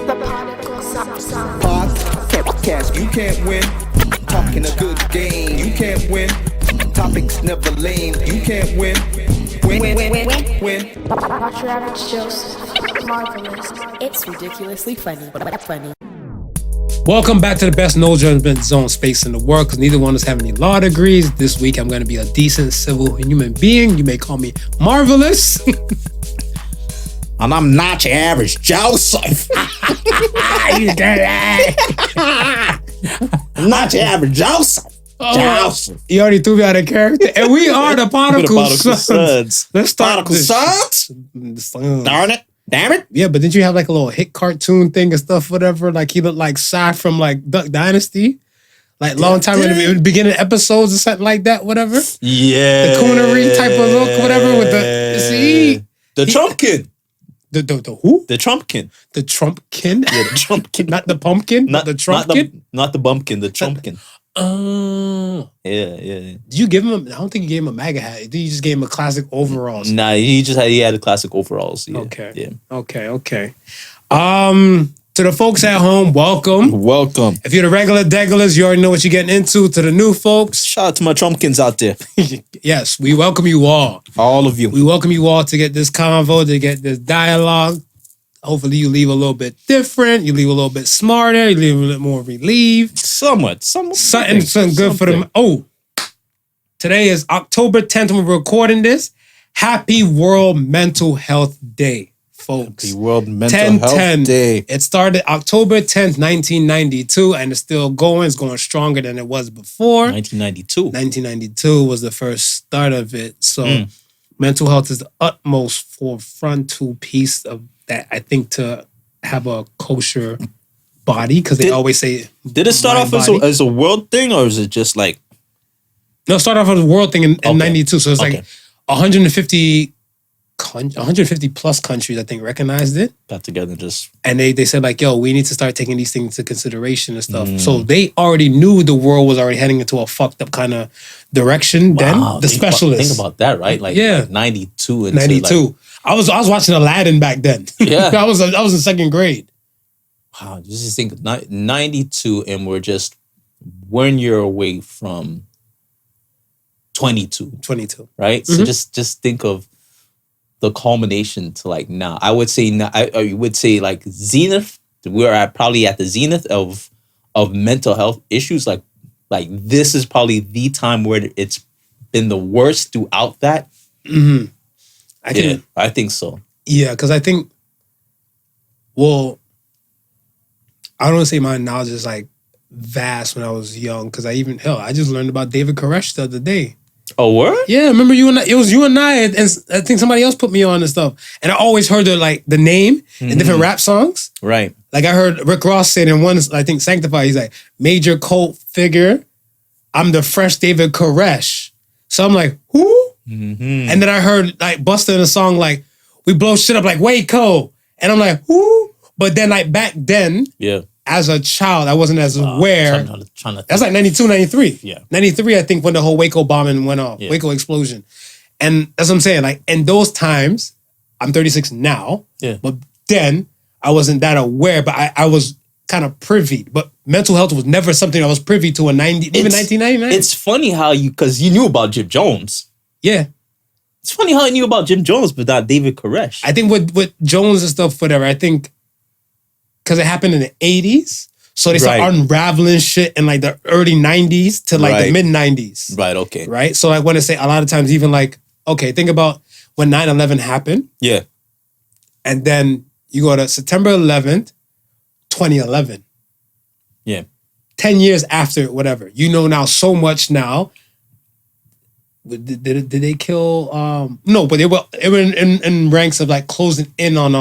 The Podical sound. Podcast, you can't win. Talking a good game, you can't win. Topics never lame, you can't win. Win. Watch your average Joseph. Marvelous. It's ridiculously funny, but funny. Welcome back to the best no judgment zone space in the world, because neither one of us have any law degrees. This week I'm going to be a decent civil human being. You may call me Marvelous. And I'm not your average Joseph. You dirty. I'm not your average Joseph. Joseph. You already threw me out of character. And we are the Podical Sons. Let's start Podical Sons? Darn it. Damn it. Yeah, but didn't you have like a little hit cartoon thing and stuff, whatever? Like he looked like Sai from like Duck Dynasty. Like long time in the beginning episodes or something like that, whatever. Yeah. The coonery type of look, whatever, with the Trumpkin. The who? The Trumpkin. The Trumpkin? Yeah, the Trumpkin. Not the pumpkin? Not the Trumpkin? Not the bumpkin, the Trumpkin. Oh. Yeah. Did you give him I don't think you gave him a MAGA hat. Did you just gave him a classic overalls? Nah, he had the classic overalls. Yeah. Okay. Yeah. Okay. To the folks at home, welcome. Welcome. If you're the regular degulars, you already know what you're getting into. To the new folks, Shout out to my Trumpkins out there. yes, we welcome you all. All of you. We welcome you all to get this convo, to get this dialogue. Hopefully you leave a little bit different. You leave a little bit smarter. You leave a little more relieved. Something good for them. Oh, today is October 10th when we're recording this. Happy World Mental Health Day, folks. Happy World Mental Health Day. It started October 10th, 1992, and it's still going. It's going stronger than it was before. 1992. 1992 was the first start of it. So mental health is the utmost frontal piece of that, I think, to have a kosher body, because they always say. Did it start off as a world thing, or is it just like? No, it started off as a world thing in 92. So it's like 150 plus countries, I think, recognized it. Got together just. And they said like, yo, we need to start taking these things into consideration and stuff. So they already knew the world was already heading into a fucked up kind of direction. Wow, then. Specialists. Think about that, right? Like, yeah. like 92. 92. Like, I was watching Aladdin back then. Yeah. I was in second grade. Wow, just think 92, and we're just 1 year away from 22. 22. Right? So just think of the culmination to like now. I would say I would say like zenith. We're probably at the zenith of mental health issues. Like this is probably the time where it's been the worst throughout that. Mm-hmm. I think so. Yeah, because I think, well, I don't want to say my knowledge is like vast when I was young, because I just learned about David Koresh the other day. Oh, word? Yeah, remember it was you and I, and I think somebody else put me on and stuff. And I always heard the name in different rap songs. Right. Like I heard Rick Ross say in one, I think Sanctify, he's like, major cult figure, I'm the fresh David Koresh. So I'm like, who? Mm-hmm. And then I heard like Busta in a song like, we blow shit up like Waco. And I'm like, who? But then like back then, as a child, I wasn't as aware. Trying to That's like 92, 93. Yeah. 93, I think, when the whole Waco bombing went off, Waco explosion. And that's what I'm saying. Like in those times, I'm 36 now, but then I wasn't that aware, but I was kind of privy. But mental health was never something I was privy to in even 1999. It's funny how because you knew about Jim Jones. Yeah. It's funny how I knew about Jim Jones, but not David Koresh. I think with Jones and stuff, whatever, I think because it happened in the 80s, so they start unraveling shit in like the early 90s to like the mid 90s. Right, okay. Right? So I want to say a lot of times even like, okay, think about when 9/11 happened. Yeah. And then you go to September 11th, 2011. Yeah. 10 years after, whatever. You know now so much now. Did they kill? No, but they were in ranks of like closing in on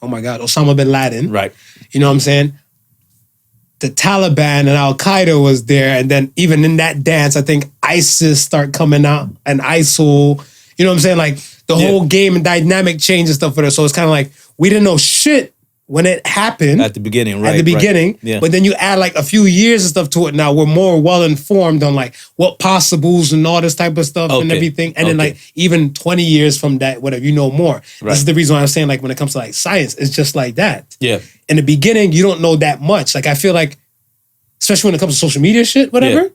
oh my God, Osama bin Laden. Right. You know what I'm saying? The Taliban and Al Qaeda was there, and then even in that dance, I think ISIS start coming out and ISIL. You know what I'm saying? Like the whole game and dynamic change and stuff for us. So it's kind of like we didn't know shit when it happened at the beginning, right? At the beginning, Yeah. but then you add like a few years and stuff to it. Now we're more well informed on like what possibles and all this type of stuff and Okay. everything. And then like even 20 years from that, whatever, you know more. Right. This is the reason why I'm saying like when it comes to like science, it's just like that. Yeah. In the beginning, you don't know that much. Like I feel like, especially when it comes to social media shit, whatever, Yeah.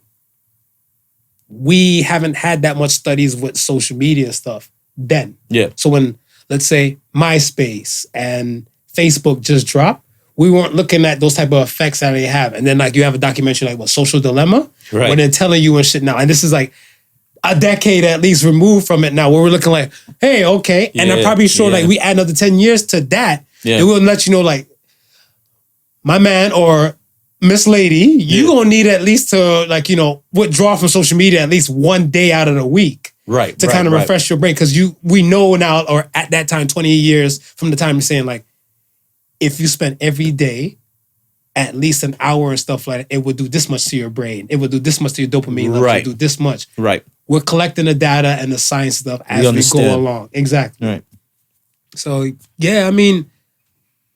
we haven't had that much studies with social media stuff then. Yeah. So when, let's say, MySpace and Facebook just dropped, we weren't looking at those type of effects that they have. And then like you have a documentary like what, Social Dilemma? Right. When they're telling you and shit now. And this is like a decade at least removed from it now, where we're looking like, hey, okay. And I'm Yeah, probably sure yeah. like we add another 10 years to that, Yeah. it will let you know like, my man or Miss Lady, you Yeah. gonna need at least to like, you know, withdraw from social media at least one day out of the week. Right. To right, kind of right. refresh your brain. Because we know now, or at that time, 20 years from the time you're saying like, if you spend every day at least an hour and stuff like that, it would do this much to your brain. It would do this much to your dopamine levels. Right. It would do this much. Right. We're collecting the data and the science stuff as we go understand. along. Exactly. Right. So yeah, I mean,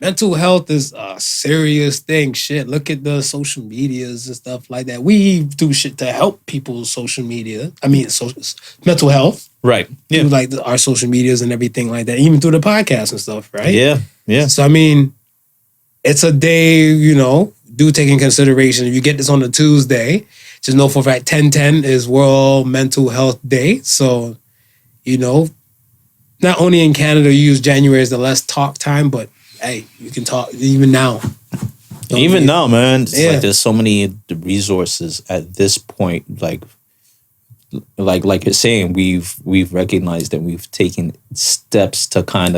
mental health is a serious thing. Shit, look at the social medias and stuff like that. We do shit to help people's social media. I mean, mental health. Right. Yeah. Through like our social medias and everything like that, even through the podcast and stuff, right? Yeah. Yeah. So I mean, it's a day, you know, do take in consideration. If you get this on a Tuesday, just know for a fact 10/10 is World Mental Health Day. So, you know, not only in Canada you use January as the less talk time, but hey, you can talk even now. Even now, man, it's Yeah. like there's so many resources at this point. Like you're saying, we've recognized and we've taken steps to kind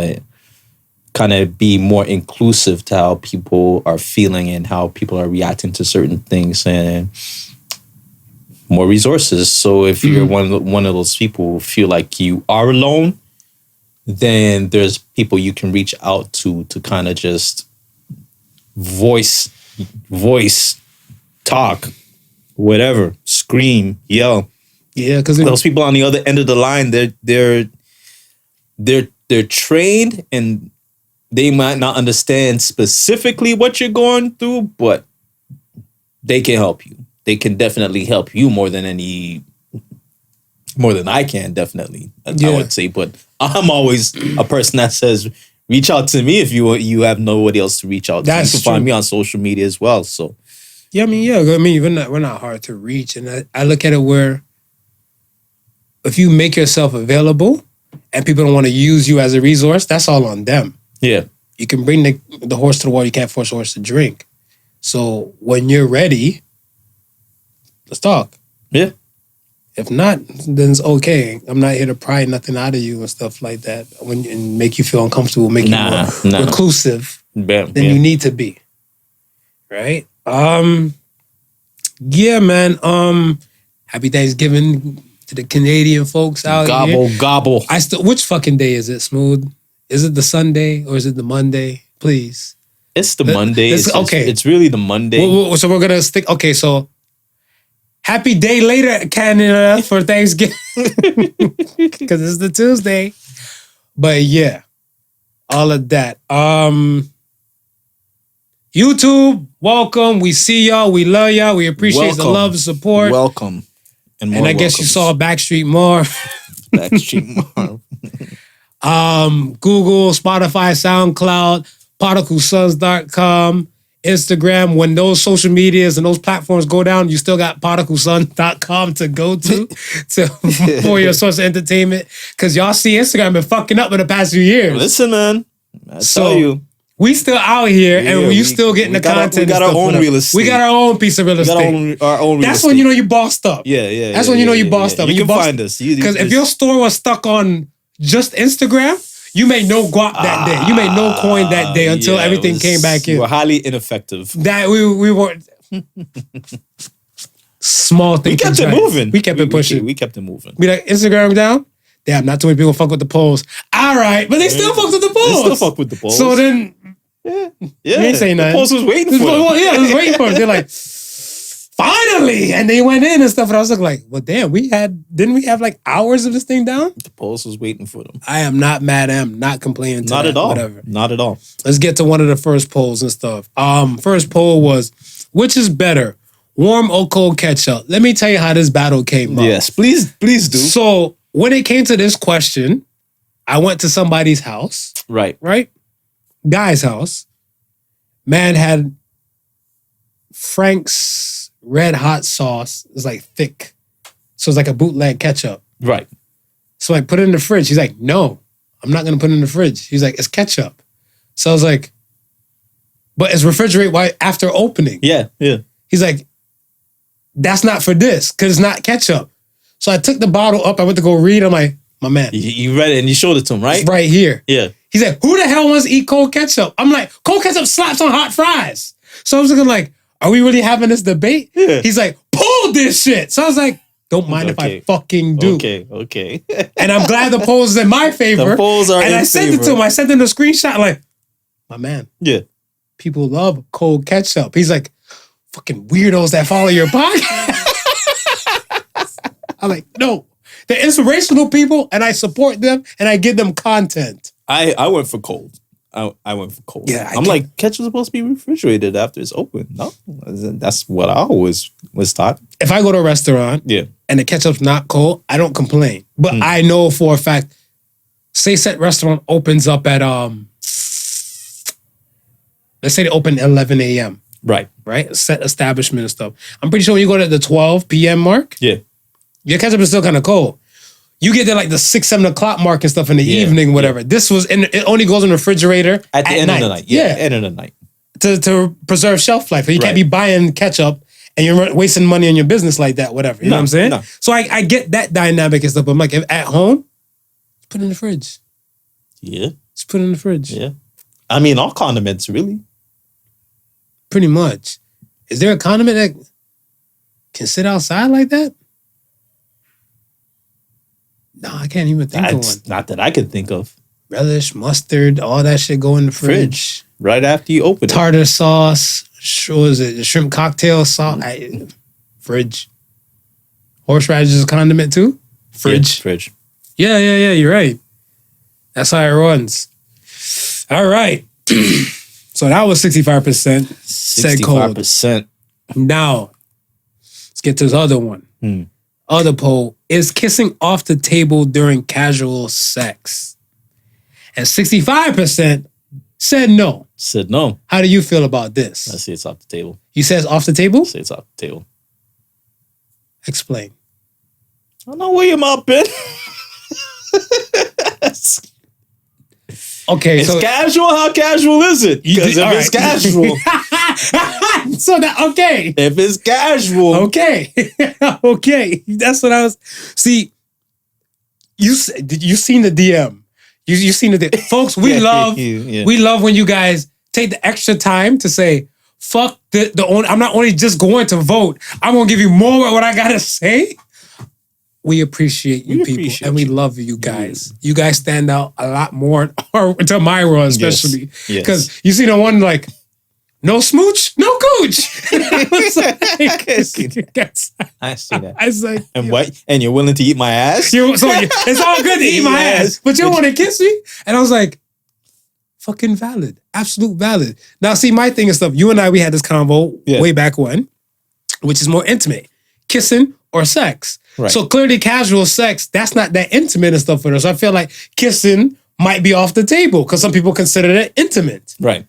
of be more inclusive to how people are feeling and how people are reacting to certain things, and more resources. So if you're one of those people who feel like you are alone, then there's people you can reach out to kind of just voice, talk, whatever, scream, yell. Yeah, because Those people on the other end of the line, they're trained and they might not understand specifically what you're going through, but they can help you. They can definitely help you more than I can, definitely. I would say. But I'm always a person that says, reach out to me if you have nobody else to reach out to. That's you can find true. me on social media as well. So yeah, I mean, we're not hard to reach, and I look at it where if you make yourself available and people don't want to use you as a resource, that's all on them. yeah. You can bring the horse to the water, you can't force a horse to drink. So when you're ready, let's talk. Yeah. If not, then it's okay. I'm not here to pry nothing out of you and stuff like that and make you feel uncomfortable, make you more reclusive Bam, than you need to be. Right? Yeah, man. Happy Thanksgiving to the Canadian folks out here. Gobble. Which fucking day is it, Smooth? Is it the Sunday or is it the Monday? Please. It's the Monday. Okay. It's really the Monday. So we're gonna stick. Okay, so happy day later, Canada, for Thanksgiving, because it's the Tuesday. But yeah, all of that. YouTube, welcome. We see y'all. We love y'all. We appreciate the Welcome. love and support. Welcome. And I guess you saw Backstreet more. Backstreet more. Google, Spotify, SoundCloud, PodicalSons.com, Instagram. When those social medias and those platforms go down, you still got PodicalSons.com to go to for your source of entertainment. Because y'all see Instagram been fucking up in the past few years. Listen, man. I tell you. We still out here and you still getting the content. We got our own real estate. We got our own piece of real estate. Our own real That's estate. when you know you bossed up. Yeah. That's when you know you bossed up. You can find us. Because if your store was stuck on just Instagram, you made no guap that day. You made no coin that day until everything came back in. We're highly ineffective. That we were small things. We kept it moving. We kept it pushing. We kept it moving. We like Instagram down. Damn, not too many people fuck with the polls. All right, but they still fuck with the polls. They still fuck with the polls. So then, yeah, you ain't saying nothing. The polls was waiting for them. Yeah, I was waiting for it. They're like, finally, and they went in and stuff, and I was like, well, damn, didn't we have like hours of this thing down? The polls was waiting for them. I am not mad. I am not complaining. Not at all. Whatever. Not at all. Let's get to one of the first polls and stuff. First poll was, which is better, warm or cold ketchup? Let me tell you how this battle came up. Yes, please do. So when it came to this question, I went to somebody's house. Right. Guy's house. Man had Frank's red hot sauce. It's like thick. So it's like a bootleg ketchup. Right. So I put it in the fridge. He's like, no, I'm not going to put it in the fridge. He's like, it's ketchup. So I was like, but it's refrigerate after opening. Yeah. He's like, that's not for this because it's not ketchup. So I took the bottle up. I went to go read. I'm like, my man. You read it and you showed it to him, right? It's right here. Yeah. He's like, who the hell wants to eat cold ketchup? I'm like, cold ketchup slaps on hot fries. So I was looking like, are we really having this debate? Yeah. He's like, pull this shit. So I was like, don't mind if I fucking do. Okay. And I'm glad the polls is in my favor. The polls are and in I sent favor. it to him. I sent him a screenshot like, my man, Yeah. people love cold ketchup. He's like, fucking weirdos that follow your podcast. I'm like, no. They're inspirational people and I support them and I give them content. I went for cold. I went for cold. Yeah, I'm like, ketchup's supposed to be refrigerated after it's open. No, that's what I always was taught. If I go to a restaurant and the ketchup's not cold, I don't complain. But I know for a fact, say set restaurant opens up at, let's say they open at 11 a.m. Right. Set establishment and stuff. I'm pretty sure when you go to the 12 p.m. mark, your ketchup is still kind of cold. You get there like the 6, 7 o'clock mark and stuff in the evening, whatever. This was it only goes in the refrigerator at the end of the night. Yeah, end of the night. To preserve shelf life. You can't be buying ketchup and you're wasting money on your business like that, whatever. You know what I'm saying? No. So I get that dynamic and stuff. But I'm like, if at home, put it in the fridge. Yeah. Just put it in the fridge. Yeah. I mean, all condiments, really. Pretty much. Is there a condiment that can sit outside like that? No, I can't even think of one. Not that I could think of. Relish, mustard, all that shit go in the fridge. Right after you open it. Tartar sauce, what is it? The shrimp cocktail sauce. Fridge. Horseradish is a condiment too? Fridge. Yeah, fridge. Yeah, you're right. That's how it runs. All right. So that was 65%. Said cold. 65%. Now, let's get to this other one. Other poll, is kissing off the table during casual sex? And 65% said no. Said no. How do you feel about this? I say it's off the table. You say it's off the table? I say it's off the table. Explain. I don't know where your mouth been. Okay, it's so casual. How casual is it? Because if it's casual, so that okay. If it's casual, okay, okay. That's what I was. See, you seen the DM? You seen the DM, folks? We love we love when you guys take the extra time to say, "Fuck the only." I'm not only just going to vote. I'm gonna give you more of what I gotta say. We appreciate you people, and we love you guys. You guys stand out a lot more to my run, especially because you see the one like, no smooch, no cooch. I see that. I was like, and what? And you're willing to eat my ass? It's all good to eat my ass, but you want to kiss me? And I was like, fucking valid, absolute valid. Now, see, my thing is stuff. You and I, we had this convo way back when, which is more intimate, kissing or sex. Right. So clearly casual sex, that's not that intimate and stuff for us. So I feel like kissing might be off the table because some people consider that intimate. Right.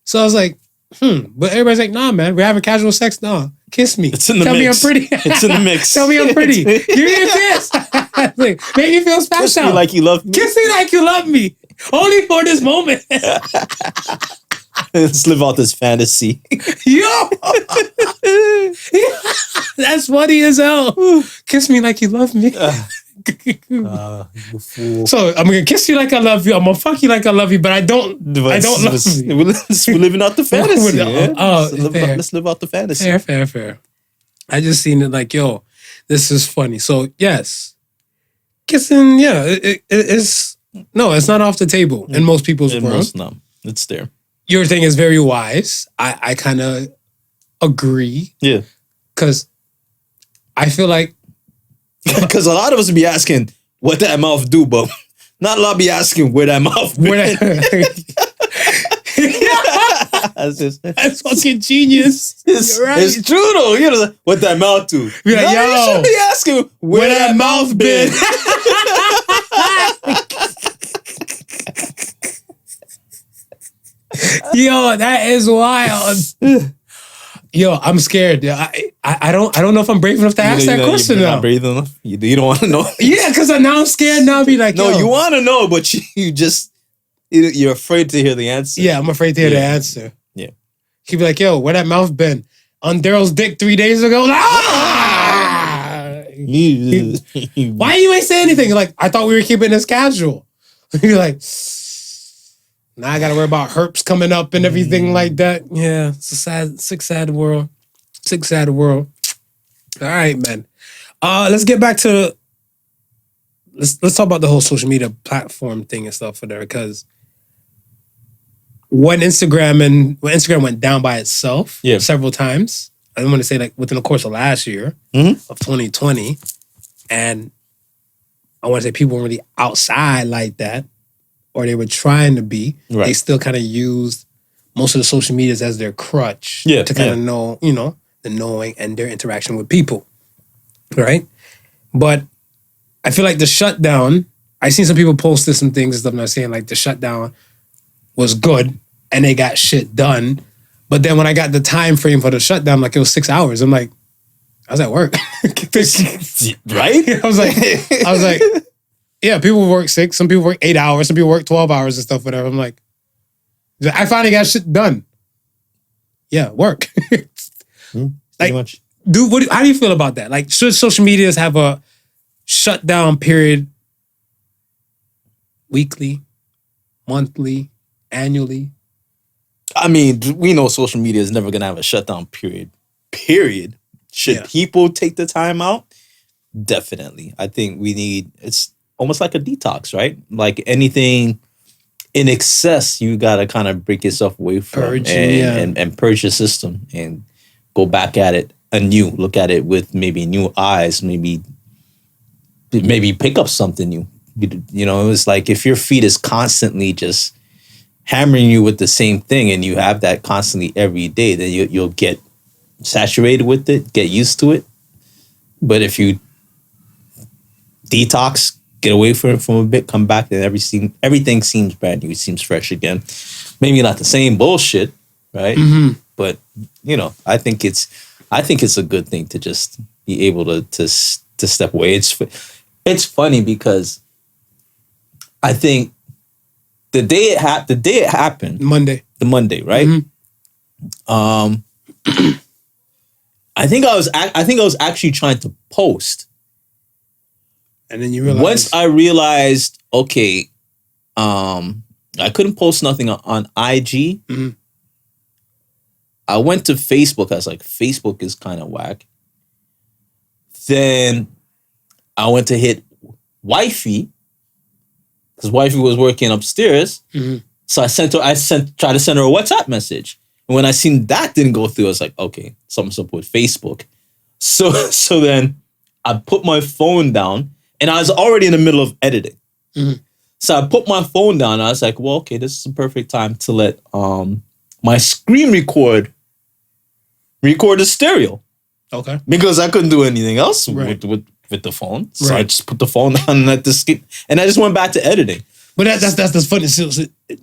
So I was like, But everybody's like, nah, man, we're having casual sex. Nah, kiss me. It's in the Tell mix. me I'm pretty. It's in the mix. Tell me I'm pretty. Give me a kiss. Like, make me feel special. Kiss me like you love me. Kiss me like you love me. Only for this moment. Let's live out this fantasy. Yo! That's funny as hell. Kiss me like you love me. You fool. So I'm gonna kiss you like I love you. I'm gonna fuck you like I love you, but I don't love you. We're living out the fantasy. Let's live out the fantasy. Fair. I just seen it like, yo, this is funny. So yes, kissing, it's not off the table in most people's world. No, it's there. Your thing is very wise. I kind of agree. Yeah. Because I feel like Because a lot of us be asking what that mouth do, but not a lot be asking where that mouth been. That's fucking genius. It's, You're right. it's true though. You know what that mouth do? Be like, No, you yo, should be asking where that mouth been. Yo, that is wild. Yo, I'm scared. I don't know if I'm brave enough to ask that question You're now. not brave enough. You don't want to know. Yeah, because now I'm scared. Now I'll be like, No, yo. you want to know, but you're afraid to hear the answer. Yeah, I'm afraid to hear the Yeah. answer. Yeah. He'd be like, yo, where that mouth been? On Daryl's dick 3 days ago? Like, ah! Why you ain't say anything? You're like, I thought we were keeping this casual. You're like, now I gotta worry about herpes coming up and everything like that. Yeah, it's a sad world. Sick, sad world. All right, man. Let's get back to let's talk about the whole social media platform thing and stuff for there, because when Instagram went down by itself several times, I don't want to say like within the course of last year of 2020, and I want to say people weren't really outside like that, or they were trying to be. Right. They still kind of used most of the social medias as their crutch to kind of know, the knowing and their interaction with people, right? But I feel like the shutdown, I seen some people posted some things and stuff, and they're saying like the shutdown was good and they got shit done. But then when I got the time frame for the shutdown, like it was 6 hours. I'm like, I was at work. Right? I was like, yeah, people work 6, some people work 8 hours, some people work 12 hours and stuff, whatever. I'm like, I finally got shit done. Yeah, work. Pretty much. Dude, how do you feel about that? Like, should social medias have a shutdown period weekly, monthly, annually? I mean, we know social media is never gonna have a shutdown period. Period. Should people take the time out? Definitely. I think it's almost like a detox, right? Like anything in excess, you gotta kind of break yourself away from and purge your system and go back at it anew. Look at it with maybe new eyes, maybe pick up something new. It's like if your feed is constantly just hammering you with the same thing and you have that constantly every day, then you'll get saturated with it, get used to it. But if you detox, get away from it for a bit, come back, then everything seems brand new. It seems fresh again. Maybe not the same bullshit, right? Mm-hmm. But I think it's a good thing to just be able to step away. It's funny because I think the day it happened, the Monday, right? Mm-hmm. I think I was actually trying to post. And then you realize once I realized, okay, I couldn't post nothing on IG. Mm-hmm. I went to Facebook. I was like, Facebook is kind of whack. Then I went to hit wifey because wifey was working upstairs. Mm-hmm. So I tried to send her a WhatsApp message. And when I seen that didn't go through, I was like, okay, something's up with Facebook. So then I put my phone down and I was already in the middle of editing. Mm-hmm. So I put my phone down and I was like, well, okay, this is the perfect time to let my screen record the stereo. Okay. Because I couldn't do anything else with the phone. So I just put the phone down and let the skip, and I just went back to editing. But that's funny. So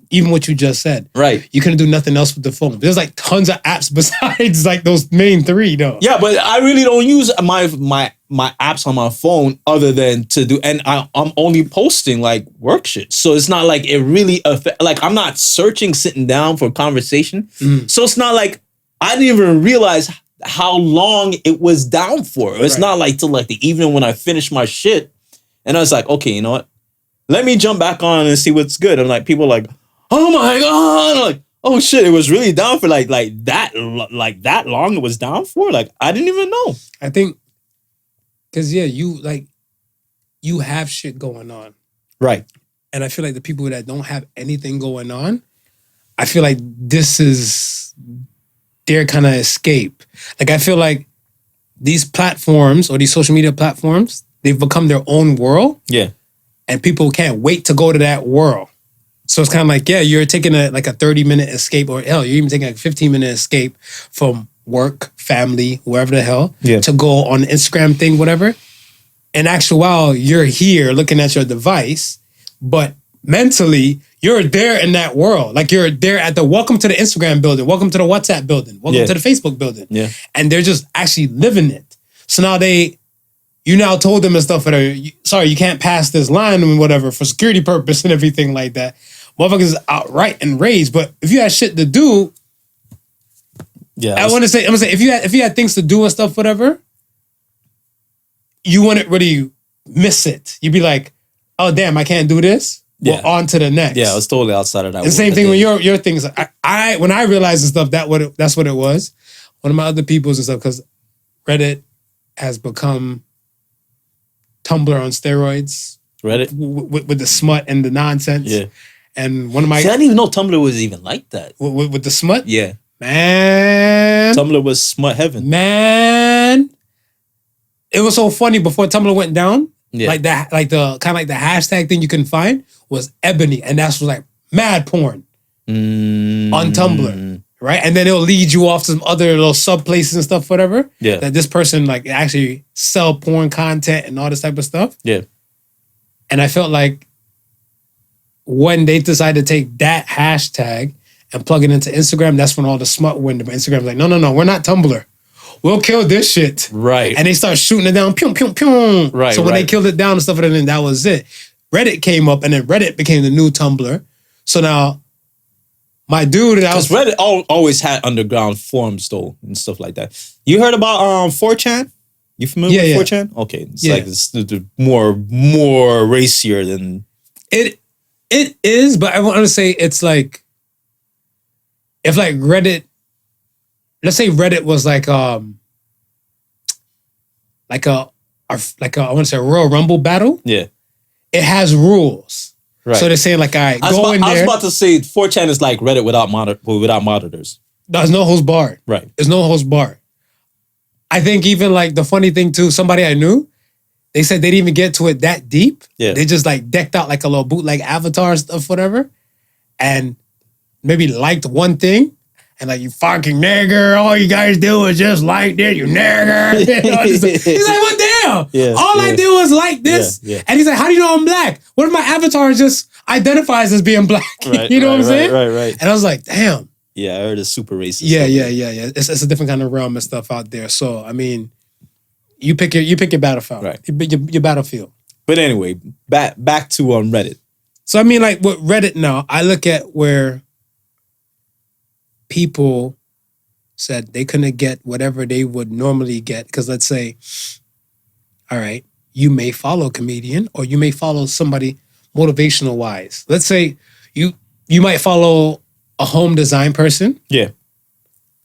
even what you just said, right? You couldn't do nothing else with the phone. There's like tons of apps besides like those main 3, though. Yeah, but I really don't use my apps on my phone other than to do, and I'm only posting like work shit. So it's not like it really like I'm not searching, sitting down for a conversation. Mm-hmm. So it's not like I didn't even realize how long it was down for. It's not like till like the evening when I finished my shit, and I was like, okay, you know what? Let me jump back on and see what's good. I'm like, people are like, oh my God. I'm like, oh shit, it was really down for like that long it was down for? Like, I didn't even know. I think, because you have shit going on. Right. And I feel like the people that don't have anything going on, I feel like this is their kind of escape. Like, I feel like these platforms or these social media platforms, they've become their own world. Yeah. And people can't wait to go to that world. So it's kind of like, yeah, you're taking a 30-minute escape, or hell, you're even taking a 15-minute escape from work, family, wherever the hell, to go on the Instagram thing, whatever. In actual, you're here looking at your device, but mentally, you're there in that world. Like you're there at the welcome to the Instagram building, welcome to the WhatsApp building, welcome to the Facebook building. Yeah. And they're just actually living it. So now you now told them and stuff, sorry, you can't pass this line and whatever for security purpose and everything like that. Motherfuckers is outright enraged. But if you had shit to do, I'm gonna say if you had things to do and stuff, whatever, you wouldn't really miss it. You'd be like, oh damn, I can't do this. Well, on to the next. Yeah, I was totally outside of that. The same thing with your things. I when I realized and stuff, that's what it was. One of my other people's and stuff, because Reddit has become Tumblr on steroids. Reddit with the smut and the nonsense. Yeah. And one of my I didn't even know Tumblr was even like that. With the smut? Yeah. Man. Tumblr was smut heaven. Man. It was so funny before Tumblr went down. Yeah. Like that, like the kind of like the hashtag thing you can find was ebony, and that's was like mad porn on Tumblr, right? And then it'll lead you off to some other little sub places and stuff, whatever. Yeah. That this person like actually sell porn content and all this type of stuff. Yeah. And I felt like when they decided to take that hashtag and plug it into Instagram, that's when all the smut went. But Instagram's like, no, we're not Tumblr. We'll kill this shit. Right. And they start shooting it down. Pew, pew, pew. Right. So when they killed it down and stuff, and then that was it. Reddit came up, and then Reddit became the new Tumblr. So now, my dude, because Reddit always had underground forums though and stuff like that. You heard about 4chan? You familiar with 4chan? Okay, it's like it's more racier than it. It is, but I want to say it's like if like Reddit. Let's say Reddit was like I want to say a Royal Rumble battle. Yeah, it has rules. Right. So they're saying like, all right, go in there. I was about to say 4chan is like Reddit without monitors. There's no host barred. Right. There's no host barred. I think even like the funny thing too, somebody I knew, they said they didn't even get to it that deep. Yeah. They just like decked out like a little bootleg avatar stuff, whatever, and maybe liked one thing. And like, you fucking nigger, all you guys do is just like this, you nigger. He's like, what the hell? Yeah, all I do is like this. Yeah. And he's like, how do you know I'm black? What if my avatar just identifies as being black? Right, you know what I'm saying? Right. And I was like, damn. Yeah, I heard it's super racist. Yeah. It's a different kind of realm and stuff out there. So, I mean, you pick your battlefield. Right. Your battlefield. But anyway, back to Reddit. So, I mean, like with Reddit now, I look at where people said they couldn't get whatever they would normally get. Because let's say, all right, you may follow a comedian or you may follow somebody motivational wise. Let's say you might follow a home design person. Yeah.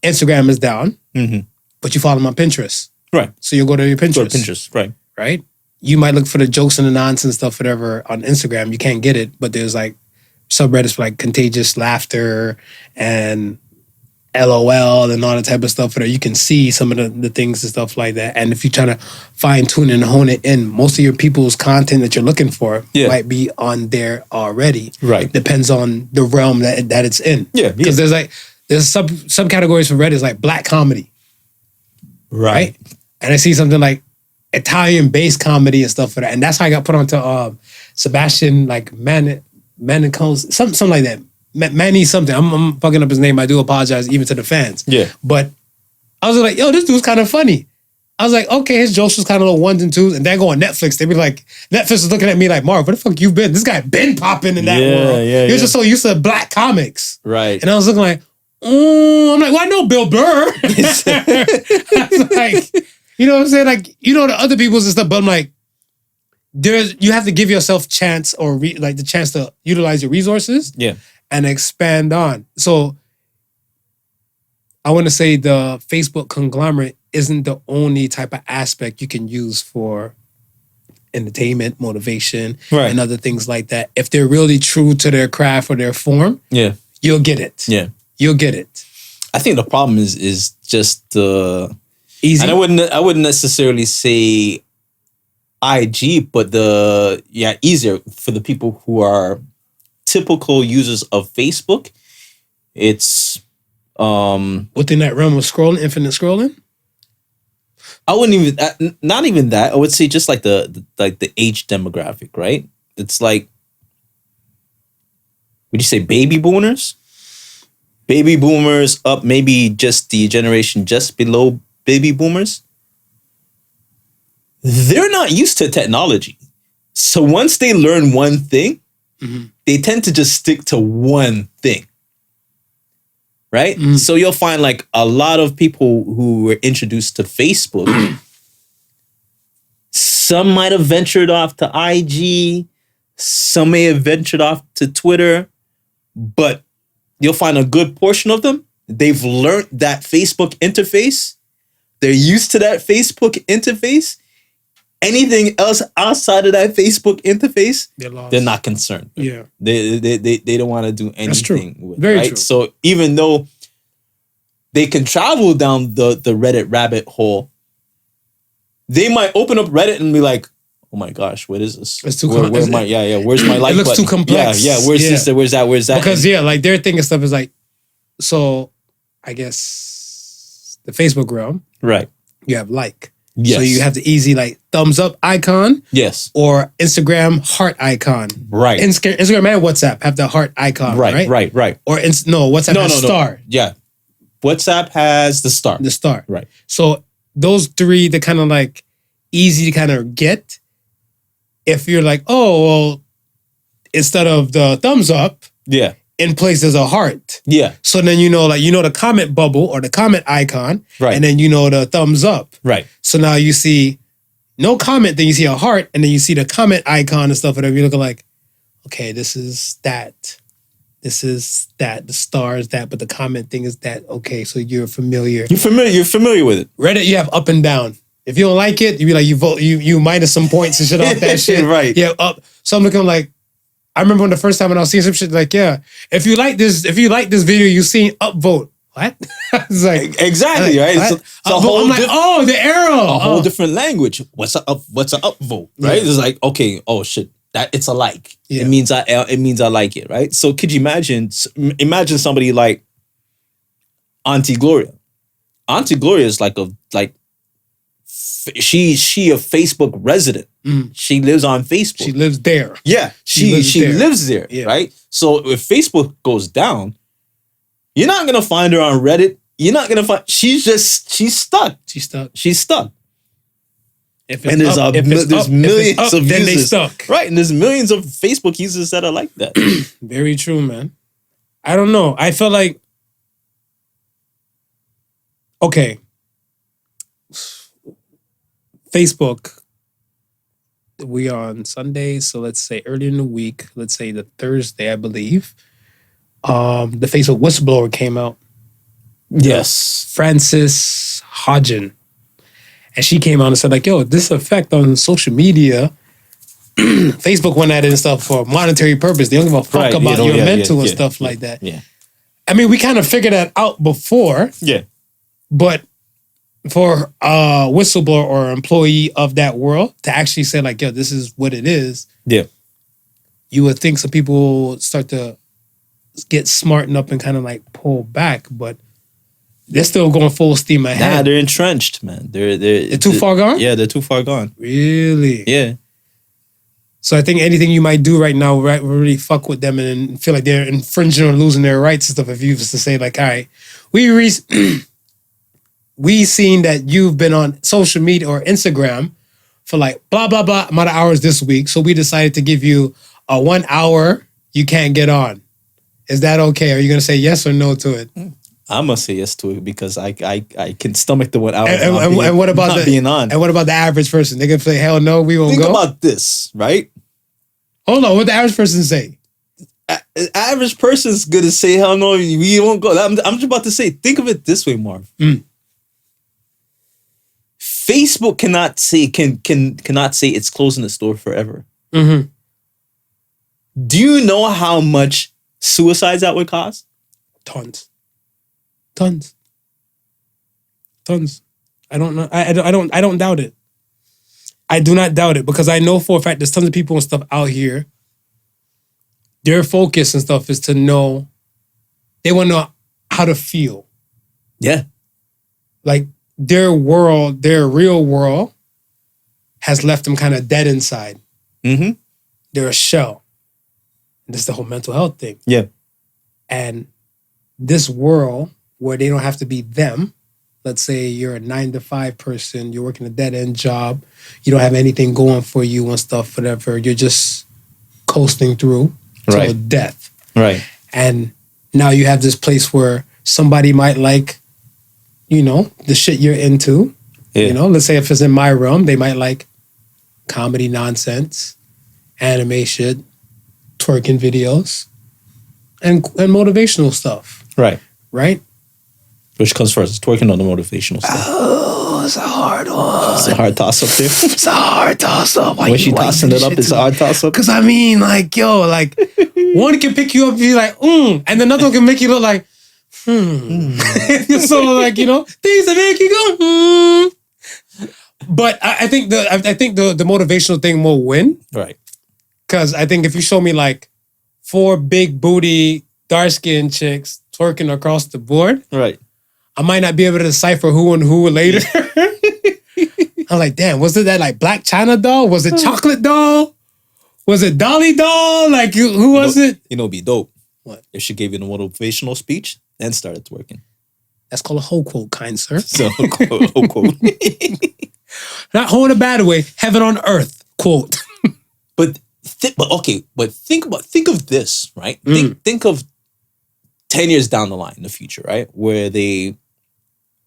Instagram is down, mm-hmm. but you follow them on Pinterest. Right. So you'll go to your Pinterest. Go to Pinterest, right. Right? You might look for the jokes and the nonsense stuff, whatever, on Instagram. You can't get it, but there's like subreddits for like contagious laughter and LOL and all that type of stuff where you can see some of the things and stuff like that. And if you're trying to fine tune and hone it in, most of your people's content that you're looking for might be on there already. Right. Depends on the realm that it's in. Yeah. Because there's subcategories for Reddit, like black comedy. Right. And I see something like Italian-based comedy and stuff for that. And that's how I got put onto Sebastian, like Manicos, something like that. Manny something. I'm fucking up his name. I do apologize even to the fans. Yeah. But I was like, yo, this dude's kind of funny. I was like, okay, his jokes was kind of little ones and twos. And then go on Netflix. They be like, Netflix is looking at me like, Mark, where the fuck you been? This guy been popping in that world. He was just so used to black comics. Right. And I was looking like, I'm like, well, I know Bill Burr. I was like, you know what I'm saying? Like, you know the other people's and stuff, but I'm like, you have to give yourself chance or the chance to utilize your resources. Yeah. And expand on. So I want to say the Facebook conglomerate isn't the only type of aspect you can use for entertainment, motivation, and other things like that. If they're really true to their craft or their form, you'll get it. Yeah. You'll get it. I think the problem is just the Easy. And I wouldn't necessarily say IG, but easier for the people who are typical users of Facebook. It's within that realm of scrolling, infinite scrolling. I wouldn't even not even that. I would say just like the age demographic, right? It's like, would you say baby boomers? Baby boomers up, maybe just the generation just below baby boomers. They're not used to technology. So once they learn one thing, they tend to just stick to one thing. Right? So you'll find like a lot of people who were introduced to Facebook, some might have ventured off to IG, some may have ventured off to Twitter, but you'll find a good portion of them, they've learned that Facebook interface. They're used to that Facebook interface. Anything else outside of that Facebook interface, they're not concerned. Yeah. They don't want to do anything with it. Very right? true. So even though they can travel down the Reddit rabbit hole, they might open up Reddit and be like, oh my gosh, what is this? It's too where's my like it looks button? too complex. Yeah, where's this? Where's that? Where's that? Because like their thing and stuff is like, so I guess the Facebook realm, right. you have like. Yes. So you have the easy like thumbs up icon. Yes. Or Instagram heart icon. Right. Instagram and WhatsApp have the heart icon. Right. Or WhatsApp has star. Yeah. WhatsApp has the star. The star. Right. So those three, they're kind of like easy to kind of get. If you're like, oh, well, instead of the thumbs up, yeah, in place there's a heart. Yeah. So then the comment bubble or the comment icon. Right. And then the thumbs up. Right. So now you see no comment, then you see a heart, and then you see the comment icon and stuff, whatever. You're looking like, okay, this is that. This is that. The star is that, but the comment thing is that. Okay, so you're familiar. You're familiar with it. Reddit, you have up and down. If you don't like it, you be like, you vote, you minus some points and shit off that shit. Right. Yeah, up. So I'm looking like, I remember when the first time when I was seeing some shit like, yeah, if you like this video you seen, upvote. What? It's like exactly right. It's a whole I'm like, oh, the arrow, a whole different language. What's an upvote? Right? It's like, okay, oh shit, that it's a like. Yeah. It means I like it, right? So could you imagine somebody like Auntie Gloria? Auntie Gloria is she a Facebook resident. She lives on Facebook. She lives there. Yeah, she lives there, yeah. Right? So if Facebook goes down, you're not gonna find her on Reddit. You're not gonna find. She's stuck. She's stuck. There's millions of users. Then they stuck. Right, and there's millions of Facebook users that are like that. Very true, man. I don't know. I feel like, okay, Facebook. We are on Sunday, so let's say early in the week. Let's say the Thursday, I believe. The Facebook whistleblower came out. Yes. Frances Hodgen. And she came out and said, like, yo, this effect on social media, Facebook went at it and stuff for monetary purpose. They don't give a fuck about your mental and stuff like that. Yeah. I mean, we kind of figured that out before. Yeah. But for a whistleblower or employee of that world to actually say, like, yo, this is what it is. Yeah. You would think some people start to get smartened up and kind of like pull back, but they're still going full steam ahead. Nah, they're entrenched, man. They're too far gone? Yeah, they're too far gone. Really? Yeah. So I think anything you might do right now will really fuck with them and feel like they're infringing or losing their rights and stuff. If you was to say like, all right, we seen that you've been on social media or Instagram for like blah, blah, blah amount of hours this week. So we decided to give you a 1 hour you can't get on. Is that okay? Are you going to say yes or no to it? I'm gonna say yes to it because I can stomach the 1 hour. And what about being on? And what about the average person? They can say hell no, we won't go. Think about this, right? Hold on, what the average person say? Average person's gonna say hell no, we won't go. I'm just about to say. Think of it this way, Marv. Facebook cannot say it's closing the store forever. Mm-hmm. Do you know how much suicides that would cost? Tons. I don't know. I don't doubt it. I do not doubt it because I know for a fact there's tons of people and stuff out here. Their focus and stuff is to know. They want to know how to feel. Yeah. Like their world, their real world, has left them kind of dead inside. Mm-hmm. They're a shell. And this is the whole mental health thing. Yeah. And this world where they don't have to be them. Let's say you're a 9-to-5 person, you're working a dead-end job, you don't have anything going for you and stuff, whatever. You're just coasting through till death. Right. And now you have this place where somebody might like, the shit you're into. Yeah. Let's say if it's in my realm, they might like comedy nonsense, anime shit, twerking videos, and motivational stuff. Right. Right? Which comes first? Twerking on the motivational stuff. Oh, it's a hard one. It's a hard toss up there. It's a hard toss up. When she tossing it up, it's a hard toss up. Because I mean, like, one can pick you up and be like, and another one can make you look like, So like, things that make you go, But I think the motivational thing will win. Right. Because I think if you show me like 4 big booty, dark skinned chicks twerking across the board, right, I might not be able to decipher who and who later. I'm like, damn, was it that like Black China doll? Was it Chocolate doll? Was it Dolly doll? Like, who was it? It'd be dope. What? If she gave you the motivational speech, then started twerking. That's called a whole quote, kind sir. So, whole quote. Not whole in a bad way. Heaven on earth, quote. But think of this, right? Think of 10 years down the line in the future, right? Where they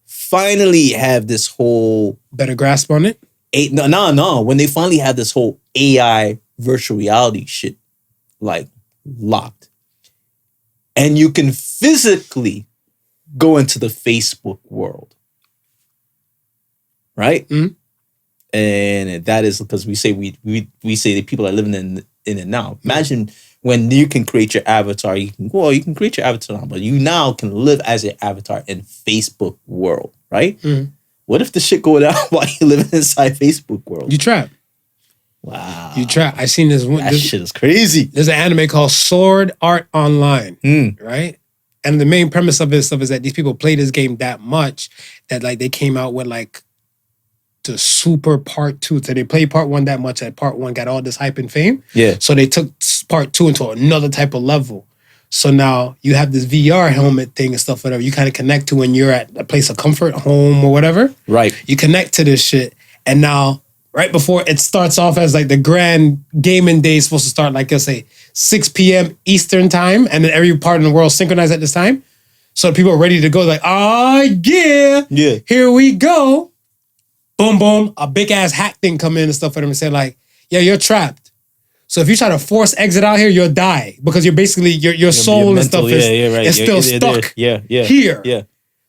finally have this whole better grasp on it. When they finally have this whole AI virtual reality shit like locked, and you can physically go into the Facebook world, right? Mm-hmm. And that is because we say we say that people are living in it now. Imagine when you can create your avatar. You can create your avatar now, but you now can live as your avatar in Facebook world, right? Mm-hmm. What if the shit go down while you living inside Facebook world? You trap. Wow. You trap. I seen this one. That shit is crazy. There's an anime called Sword Art Online, right? And the main premise of this stuff is that these people play this game that much that like they came out with like the super part 2. So they played part 1 that much that part 1 got all this hype and fame. Yeah. So they took part 2 into another type of level. So now you have this VR helmet thing and stuff, whatever you kind of connect to when you're at a place of comfort, home or whatever. Right. You connect to this shit. And now, right before it starts off as like the grand gaming day is supposed to start, like, let's say 6 p.m. Eastern time. And then every part in the world synchronized at this time. So people are ready to go like, yeah, here we go. Boom, boom, a big ass hack thing come in and stuff for them and say like, yeah, you're trapped. So if you try to force exit out here, you'll die because you're basically your soul and stuff is still stuck here. Yeah.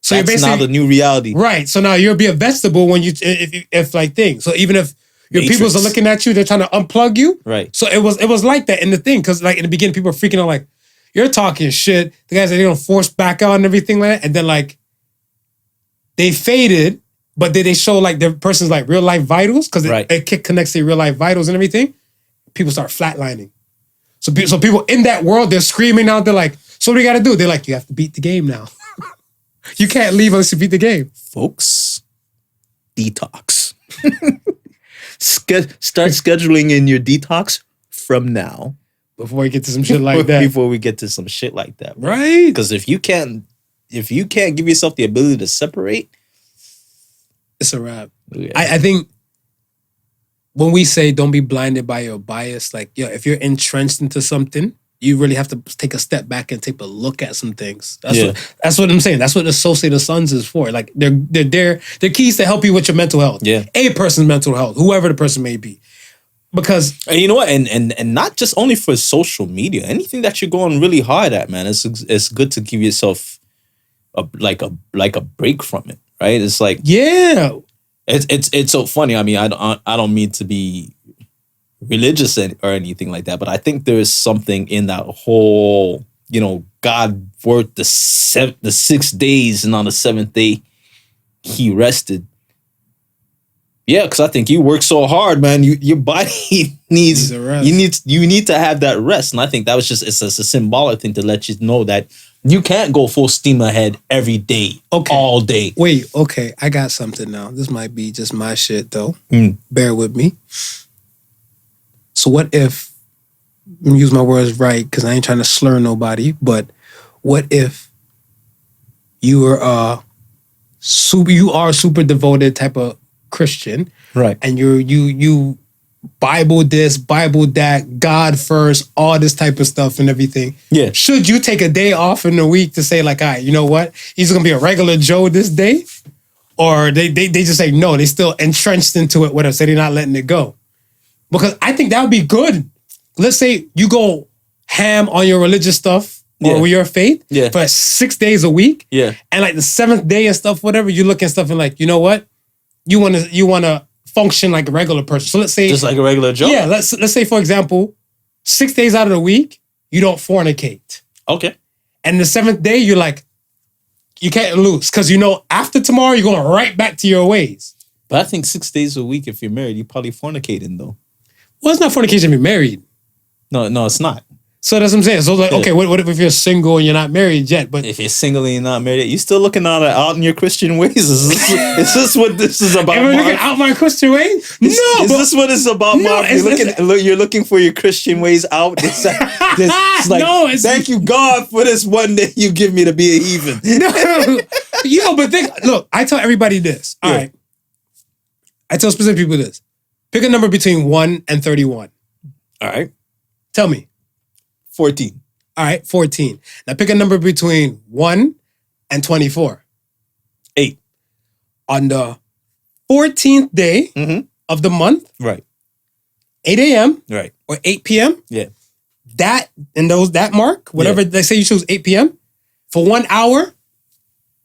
So that's you're basically now the new reality. Right. So now you'll be a vegetable when if like things. So even if your peoples are looking at you, they're trying to unplug you. Right. So it was like that in the thing because like in the beginning, people are freaking out like, you're talking shit. The guys are gonna force back out and everything like that, and then like they faded. But then they show like the person's like real life vitals because it connects to real life vitals and everything. People start flatlining. So people in that world, they're screaming out. They're like, so what do you got to do? They're like, you have to beat the game now. You can't leave unless you beat the game. Folks, detox. Start scheduling in your detox from now. Before we get to some shit like that. Before we get to some shit like that. Right. Because if you can't give yourself the ability to separate, it's a wrap. Yeah. I think when we say don't be blinded by your bias, like, if you're entrenched into something, you really have to take a step back and take a look at some things. That's what I'm saying. That's what Associated Sons is for. Like they're keys to help you with your mental health. Yeah. A person's mental health, whoever the person may be. Because you know what, and not just only for social media, anything that you're going really hard at, man, it's good to give yourself a break from it. Right? It's like it's so funny. I mean, I don't mean to be religious or anything like that, but I think there is something in that whole, God worked the 6 days, and on the 7th day He rested. Yeah, because I think you work so hard, man. Your body needs a rest. You need to have that rest, and I think that was just it's a symbolic thing to let you know that you can't go full steam ahead every day, all day. Wait, okay, I got something now. This might be just my shit though. Bear with me. So what if, let me use my words right because I ain't trying to slur nobody, but what if you are super devoted type of Christian, Right? And you Bible this, Bible that, God first, all this type of stuff and everything. Yeah. Should you take a day off in the week to say like, all right, you know what? He's gonna be a regular Joe this day? Or they just say no, they still entrenched into it with us, so they're not letting it go. Because I think that would be good. Let's say you go ham on your religious stuff or with your faith for 6 days a week. Yeah. And like the 7th day and stuff, whatever, you look at stuff and like, you know what? You wanna function like a regular person. So let's say just like a regular Joe. Yeah, let's say for example, 6 days out of the week, you don't fornicate. Okay. And the 7th day, you're like, you can't lose. Because you know after tomorrow, you're going right back to your ways. But I think 6 days a week, if you're married, you're probably fornicating though. Well, it's not fornication if you're married. No, it's not. So that's what I'm saying. So like, okay, what if you're single and you're not married yet? But if you're single and you're not married, you're still looking out in your Christian ways. Is this what this is about? Am I looking out my Christian ways? No. Is this what it's about, Mark? You're looking for your Christian ways out. It's like, no, thank you God for this one day you give me to be a heathen. No. But look, I tell everybody this. All right. I tell specific people this. Pick a number between 1 and 31. All right. Tell me. 14. All right, 14. Now pick a number between 1 and 24. 8. On the 14th day of the month, right, 8 a.m. right, or 8 p.m. Yeah. That mark, whatever they say you choose 8 p.m. for 1 hour,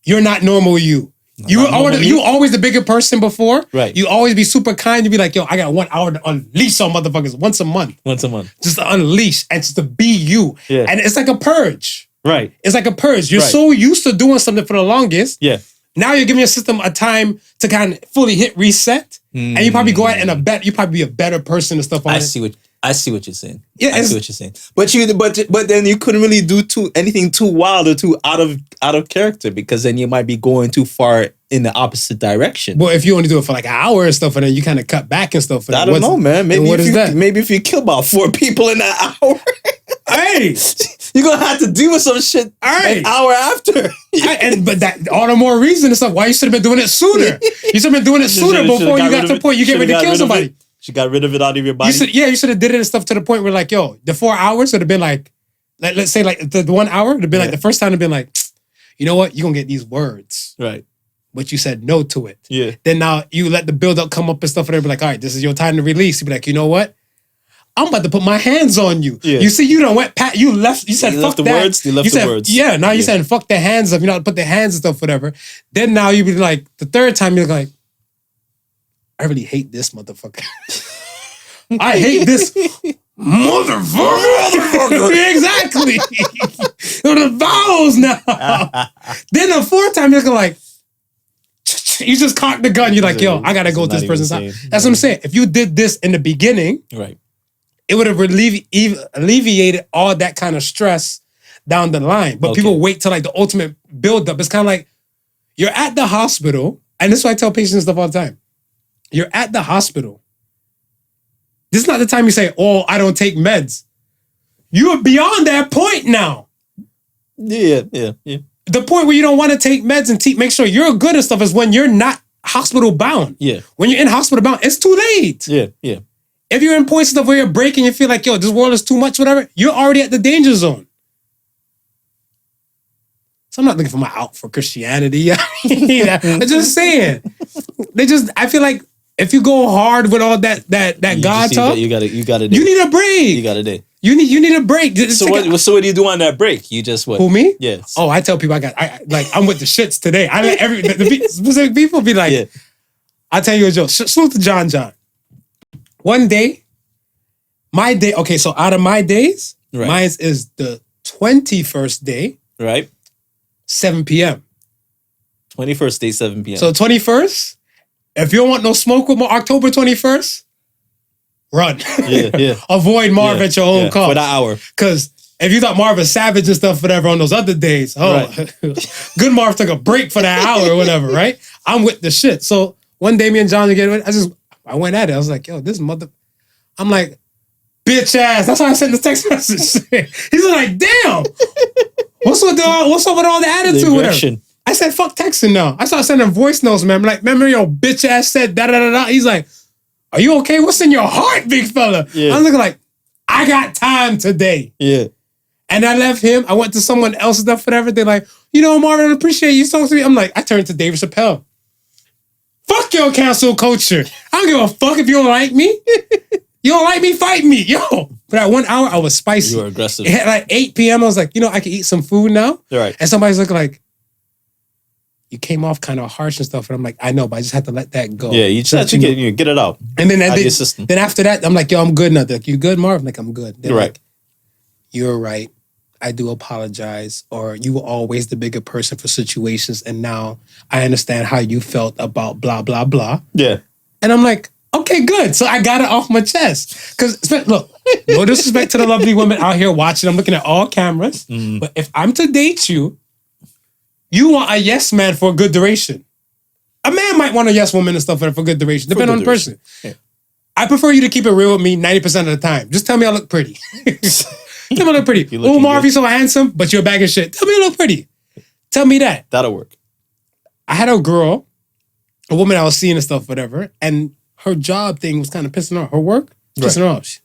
you're not normal you. You always the bigger person before. Right. You always be super kind. You be like, yo, I got 1 hour to unleash on motherfuckers once a month. Just to unleash and just to be you. Yeah. And it's like a purge. Right. It's like a purge. You're so used to doing something for the longest. Yeah. Now you're giving your system a time to kind of fully hit reset. And you probably go out and you probably be a better person and stuff. I see what you're saying. Yeah, I see what you're saying. But then you couldn't really do anything too wild or too out of character because then you might be going too far in the opposite direction. Well, if you only do it for like an hour and stuff, and then you kind of cut back and stuff. I don't know, man. Maybe if you kill about 4 people in that hour, hey, you're gonna have to deal with some shit an hour after. But that all the more reason and stuff why you should have been doing it sooner. You should have been doing it sooner before you got to the point you get ready to kill somebody. She got rid of it out of your body. You should have did it and stuff to the point where like, yo, the 4 hours would have been like let's say like the 1 hour would have been like the first time it'd been like, you know what, you're gonna get these words. Right. But you said no to it. Yeah. Then now you let the build up come up and stuff and they'll be like, all right, this is your time to release. You'd be like, you know what? I'm about to put my hands on you. Yeah. You see, you don't went pat. You said fuck the that. Words. You left the words. Yeah. Now you said fuck the hands up. You know, put the hands and stuff, whatever. Then now you be like, the third time you're like, I really hate this motherfucker. I hate this motherfucker. Exactly. The vowels now. Then the fourth time you're like, you just cock the gun. You're like, yo, I gotta go to this person's house. That's what I'm saying. If you did this in the beginning, right, it would have alleviated all that kind of stress down the line. But people wait till like the ultimate buildup. It's kind of like you're at the hospital, and this is why I tell patients stuff all the time. You're at the hospital. This is not the time you say, oh, I don't take meds. You are beyond that point now. Yeah. The point where you don't want to take meds and make sure you're good and stuff is when you're not hospital bound. Yeah. When you're in hospital bound, it's too late. Yeah. If you're in points of stuff where you're breaking, you feel like, yo, this world is too much, whatever, you're already at the danger zone. So I'm not looking for my out for Christianity. I'm just saying. I feel like if you go hard with all that God talk, you got a day. You need a break. You got a day. You need a break. So what do you do on that break? You just what? Who, me? Yes. Oh, I tell people I'm with the shits today. I let the specific people be like, I'll tell you a joke. Salute to John. One day, my day. Okay, so out of my days, mine is the 21st day. Right. 7 p.m. 21st day, 7 p.m. So 21st, if you don't want no smoke with October 21st, run. Yeah. Avoid Marv at your own cost. For that hour. Because if you thought Marv was savage and stuff, whatever, on those other days, good Marv took a break for that hour or whatever, right? I'm with the shit. So one day me and John together, I went at it. I was like, yo, this mother... I'm like, bitch ass. That's why I sent the text message. He's like, damn. What's up with all the attitude? Whatever. I said, fuck texting now. I started sending voice notes, man. I'm like, remember your bitch ass said da-da-da-da? He's like, are you okay? What's in your heart, big fella? Yeah. I was looking like, I got time today. Yeah. And I left him. I went to someone else and stuff, whatever. They're like, Marvin, I appreciate you talking to me. I'm like, I turned to Dave Chappelle. Fuck your cancel culture. I don't give a fuck if you don't like me. You don't like me, fight me. Yo. For that 1 hour, I was spicy. You were aggressive. It had like 8 p.m. I was like, I can eat some food now. Right. And somebody's looking like, you came off kind of harsh and stuff. And I'm like, I know, but I just had to let that go. Yeah, you just have to get it out. And then after that, I'm like, yo, I'm good now. They're like, you good, Marv? I'm like, I'm good. They're right. Like, you're right. I do apologize. Or you were always the bigger person for situations. And now I understand how you felt about blah, blah, blah. Yeah. And I'm like, okay, good. So I got it off my chest. Because, look, no disrespect to the lovely women out here watching. I'm looking at all cameras. Mm. But if I'm to date you, you want a yes man for a good duration. A man might want a yes woman and stuff for good duration, depending on the person. Yeah. I prefer you to keep it real with me 90% of the time. Just tell me I look pretty. Tell me I look pretty. Oh, Marv, you're so handsome, but you're a bag of shit. Tell me I look pretty. Tell me that. That'll work. I had a woman I was seeing and stuff, whatever, and her job thing was kind of pissing her off. Her work, pissing her off.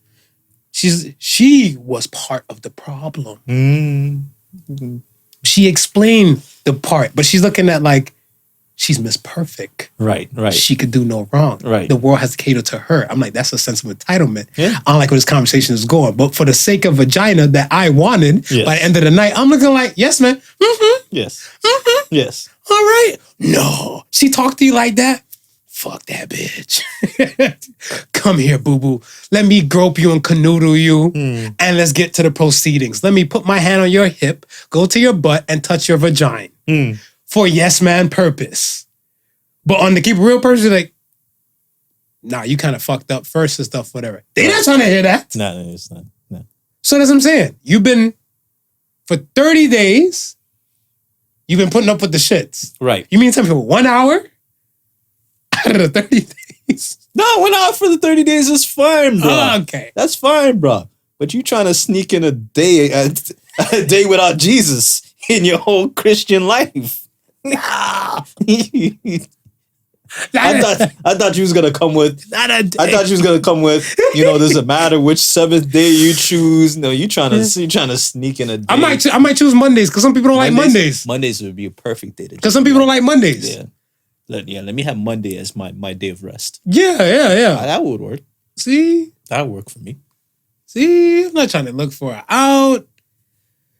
She was part of the problem. Mm-hmm. She explained the part, but she's looking at like, she's Miss Perfect. Right. She could do no wrong. Right. The world has to cater to her. I'm like, that's a sense of entitlement. Yeah. I don't like where this conversation is going. But for the sake of vagina that I wanted, by the end of the night, I'm looking like, yes, man. Mm-hmm. Yes. Mm-hmm. Yes. All right. No. She talked to you like that? Fuck that bitch. Come here, boo-boo. Let me grope you and canoodle you, and let's get to the proceedings. Let me put my hand on your hip, go to your butt, and touch your vagina. For yes man purpose. But on the keep it real person, you're like, nah, you kind of fucked up first and stuff, whatever. They not trying to hear that. No, it's not. No. So that's what I'm saying. You've been, for 30 days, you've been putting up with the shits. Right. You mean something for 1 hour? Out of the 30 days? No, 1 hour for the 30 days is fine, bro. Oh, okay. That's fine, bro. But you trying to sneak in a day without Jesus in your whole Christian life. I thought you was gonna come with. Doesn't matter which seventh day you choose. No, you trying to sneak in a day. I might choose Mondays because some people don't like Mondays. Mondays would be a perfect day. Because some people don't like Mondays. Yeah. Let me have Monday as my day of rest. Yeah. That would work. See? That would work for me. See? I'm not trying to look for it out.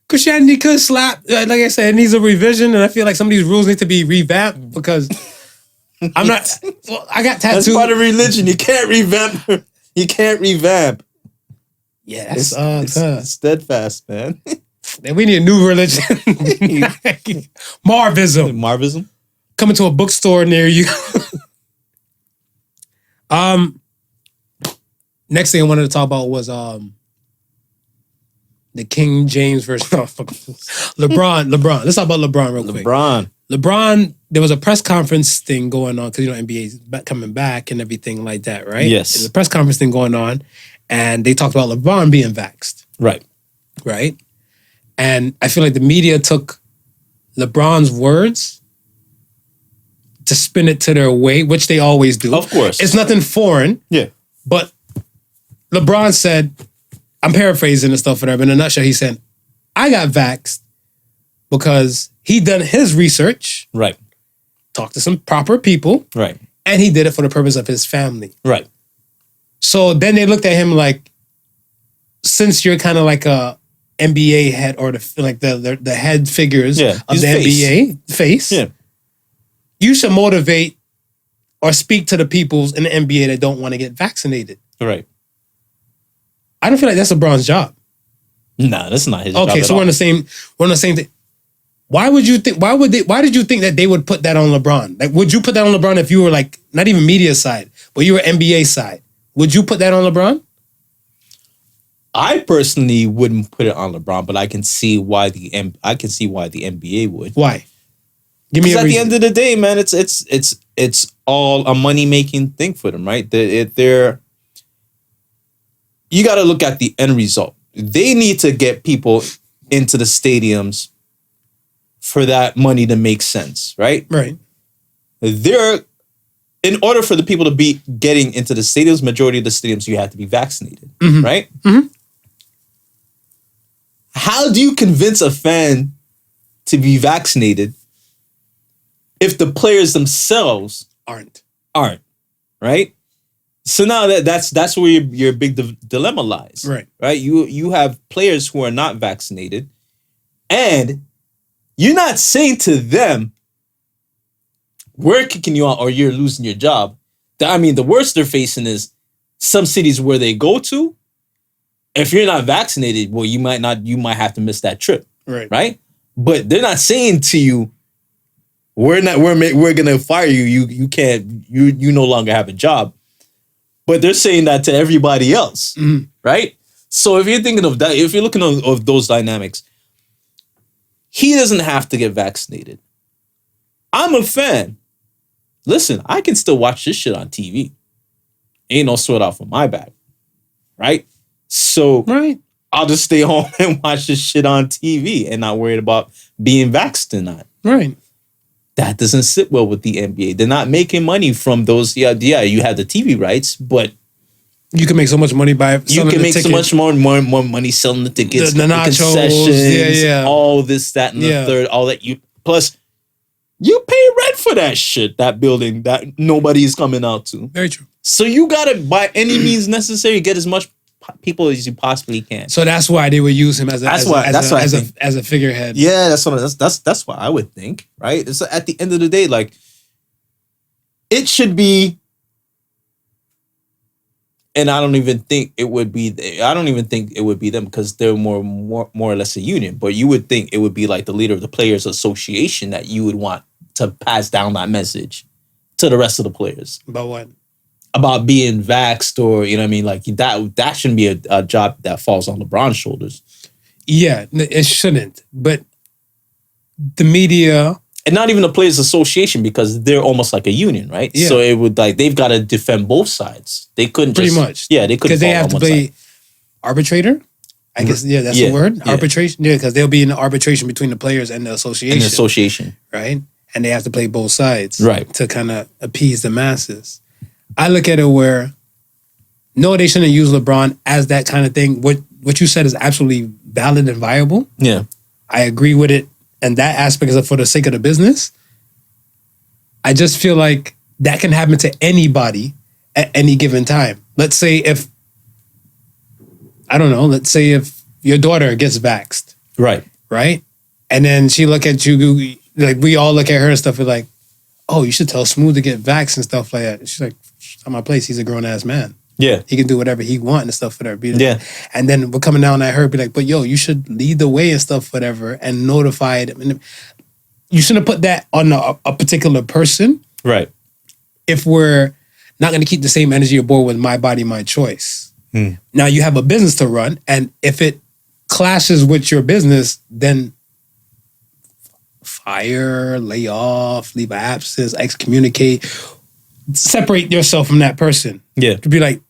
Christianity could slap. Like I said, it needs a revision, and I feel like some of these rules need to be revamped because I'm not... Well, I got tattoos. That's part of religion. You can't revamp. You can't revamp. Yeah, that's steadfast, man. We need a new religion. Marvism. Marvism? Coming to a bookstore near you. Next thing I wanted to talk about was the King James version. LeBron. Let's talk about LeBron real quick. LeBron, there was a press conference thing going on because NBA's coming back and everything like that, right? Yes. There's a press conference thing going on, and they talked about LeBron being vaxxed. Right. And I feel like the media took LeBron's words to spin it to their way, which they always do. Of course. It's nothing foreign. Yeah. But LeBron said, I'm paraphrasing and stuff, whatever. In a nutshell, he said, I got vaxxed because he done his research. Right. Talked to some proper people. Right. And he did it for the purpose of his family. Right. So then they looked at him like, since you're kind of like a NBA head or the head figures of the NBA face, you should motivate or speak to the peoples in the NBA that don't want to get vaccinated. Right. I don't feel like that's LeBron's job. Nah, that's not his job. Okay, so we're on the same thing. Why would you think? Why did you think that they would put that on LeBron? Like, would you put that on LeBron if you were like not even media side, but you were NBA side? Would you put that on LeBron? I personally wouldn't put it on LeBron, but I can see why the NBA would. Why? Give me Because a at reason. the end of the day, man, it's all a money making thing for them, right? They're you got to look at the end result. They need to get people into the stadiums for that money to make sense, right? Right. In order for the people to be getting into the stadiums, majority of the stadiums, you have to be vaccinated, right? Mm-hmm. How do you convince a fan to be vaccinated if the players themselves Aren't. right? So now that's where your big dilemma lies, right? You have players who are not vaccinated, and you're not saying to them, we're kicking you out or you're losing your job. I mean, the worst they're facing is some cities where they go to. If you're not vaccinated, well, you might have to miss that trip, right? But they're not saying to you, we're gonna fire you. You can't. You no longer have a job. But they're saying that to everybody else, right? So if you're thinking of that, if you're looking of those dynamics, he doesn't have to get vaccinated. I'm a fan. Listen, I can still watch this shit on TV. Ain't no sweat off of my back, right? So I'll just stay home and watch this shit on TV and not worried about being vaxxed or not. Right. That doesn't sit well with the NBA. They're not making money from those. Yeah, you have the TV rights, but you can make so much money by you can make so much more money selling the tickets, the nachos, concessions, all this, that, and the third. All that plus you pay rent for that shit, that building that nobody's coming out to. Very true. So you gotta, by any means necessary, get as much people as you possibly can. So that's why they would use him as a figurehead. Yeah, that's what I would think, right? It's at the end of the day, like it should be, and I don't even think it would be them because they're more or less a union. But you would think it would be like the leader of the Players Association that you would want to pass down that message to the rest of the players. About what? About being vaxxed, or you know what I mean, like that shouldn't be a job that falls on LeBron's shoulders. Yeah, it shouldn't. But the media, and not even the Players Association, because they're almost like a union, right? Yeah. So it would they've got to defend both sides. They couldn't pretty much. Yeah, they couldn't, because they have to play arbitrator. I guess that's the word. Yeah. Arbitration. Yeah, because they'll be in the arbitration between the players and the association. Right, and they have to play both sides, right, to kind of appease the masses. I look at it where, no, they shouldn't use LeBron as that kind of thing. What you said is absolutely valid and viable. Yeah. I agree with it. And that aspect is for the sake of the business. I just feel like that can happen to anybody at any given time. Let's say if your daughter gets vaxxed. Right. Right? And then she look at you, like we all look at her and stuff, and like, oh, you should tell Smooth to get vaxxed and stuff like that. She's like, on my place, he's a grown-ass man. Yeah. He can do whatever he wants and stuff, whatever. Yeah. And then we're coming down at her, be like, but yo, you should lead the way and stuff, whatever, and notify them. And you shouldn't put that on a particular person. Right. If we're not going to keep the same energy aboard with my body, my choice. Now you have a business to run, and if it clashes with your business, then fire, lay off, leave an absence, excommunicate, separate yourself from that person. Yeah. To be like,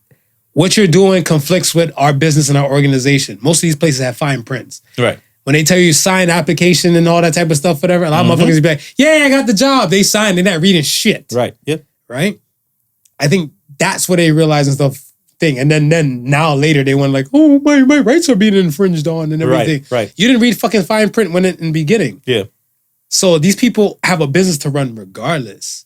what you're doing conflicts with our business and our organization. Most of these places have fine prints. Right. When they tell you sign application and all that type of stuff, whatever, a lot of motherfuckers be like, yeah, I got the job. They signed, they're not reading shit. Right. Yep. Right? I think that's what they realize and stuff thing. And then now later they went like, oh, my rights are being infringed on and everything. Right. You didn't read fucking fine print when in the beginning. Yeah. So these people have a business to run regardless.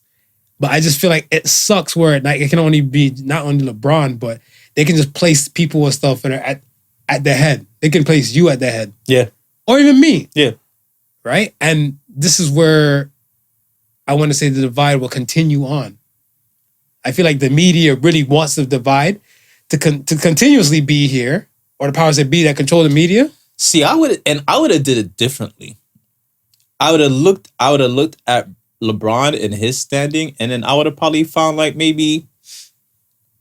But I just feel like it sucks where it can only be not only LeBron, but they can just place people and stuff that are at the head. They can place you at the head. Yeah. Or even me. Yeah. Right? And this is where I want to say the divide will continue on. I feel like the media really wants the divide to continuously be here, or the powers that be that control the media. See, I would have did it differently. I would have looked at LeBron and his standing, and then I would have probably found like maybe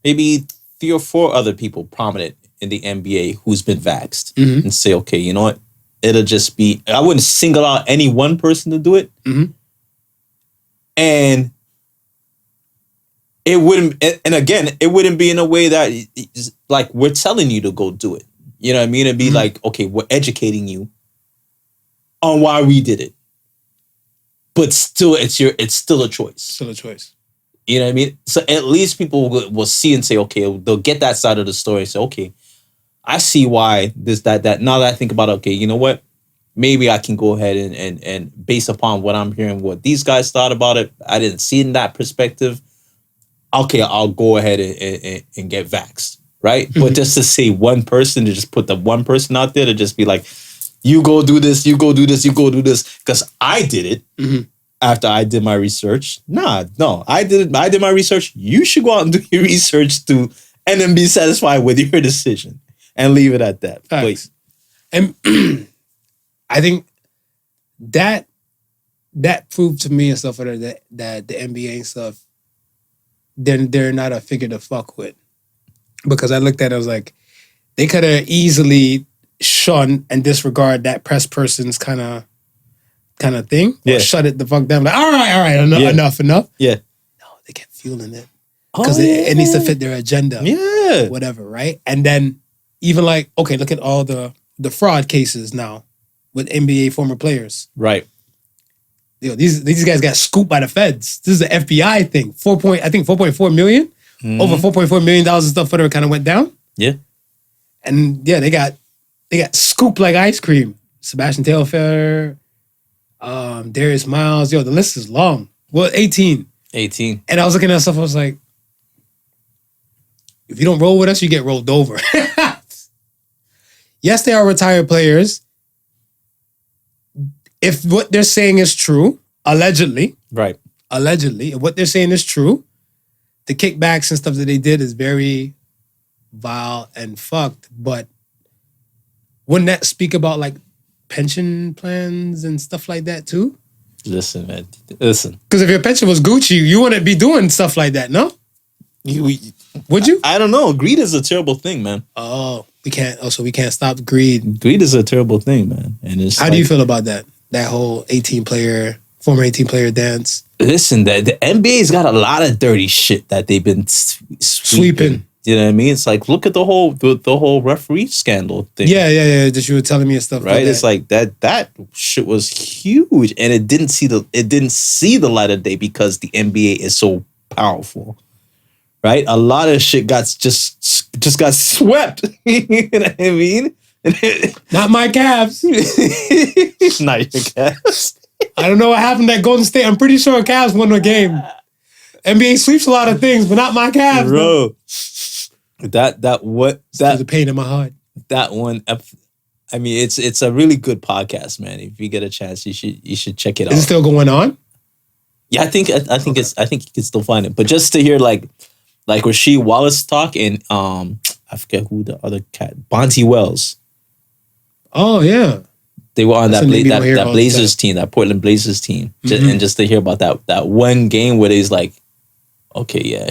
3 or 4 other people prominent in the NBA who's been vaxxed, and say, okay, you know what? It'll just be. I wouldn't single out any one person to do it, and it wouldn't. And again, it wouldn't be in a way that like we're telling you to go do it. You know what I mean? It'd be like, okay, we're educating you on why we did it. But still, it's still a choice. Still a choice. You know what I mean? So at least people will see and say, okay, they'll get that side of the story and say, okay, I see why this, that. Now that I think about it, okay, you know what? Maybe I can go ahead and based upon what I'm hearing, what these guys thought about it, I didn't see it in that perspective. Okay, I'll go ahead and get vaxxed, right? But just to say one person, to just put the one person out there to just be like, you go do this, you go do this, you go do this, because I did it after I did my research. No, I did my research. You should go out and do your research too, and then be satisfied with your decision and leave it at that. Please. And I think that proved to me and stuff that the NBA and stuff, then they're not a figure to fuck with. Because I looked at it, I was like, they could have easily shun and disregard that press person's kind of thing. Or shut it the fuck down. Like, all right, enough. Yeah. No, they kept fueling it. Because it needs to fit their agenda. Yeah. Whatever, right? And then even like, okay, look at all the fraud cases now with NBA former players. Right. You know, these guys got scooped by the feds. This is an FBI thing. 4.4 million? Over $4.4 million and stuff for them kind of went down. Yeah. And yeah, they got scooped like ice cream. Sebastian Telfair, Darius Miles. Yo, the list is long. Well, 18. And I was looking at stuff, I was like, if you don't roll with us, you get rolled over. Yes, they are retired players. If what they're saying is true, allegedly. Right. Allegedly, if what they're saying is true, the kickbacks and stuff that they did is very vile and fucked. But wouldn't that speak about like pension plans and stuff like that too? Listen, man. Listen. Because if your pension was Gucci, you wouldn't be doing stuff like that, no? Would you? I don't know. Greed is a terrible thing, man. Oh, we can't stop greed. Greed is a terrible thing, man. And it's how do you feel about that? That whole former 18 player dance? Listen, the NBA's got a lot of dirty shit that they've been sweeping. You know what I mean? It's like, look at the whole referee scandal thing. Yeah. That you were telling me and stuff. Right? Like it's like that shit was huge, and it didn't see the light of day because the NBA is so powerful. Right? A lot of shit just got swept. You know what I mean? Not my Cavs. Not your Cavs. I don't know what happened at Golden State. I'm pretty sure Cavs won the game. NBA sweeps a lot of things, but not my Cavs. Bro. There's a pain in my heart. That one, I mean, it's a really good podcast, man. If you get a chance, you should check it out. Is it still going on? Yeah, I think you can still find it. But just to hear like Rasheed Wallace talk and I forget who the other cat, Bonzi Wells. Oh yeah. They were on that Blazers team, that Portland Blazers team. And just to hear about that one game where he's like, okay, yeah,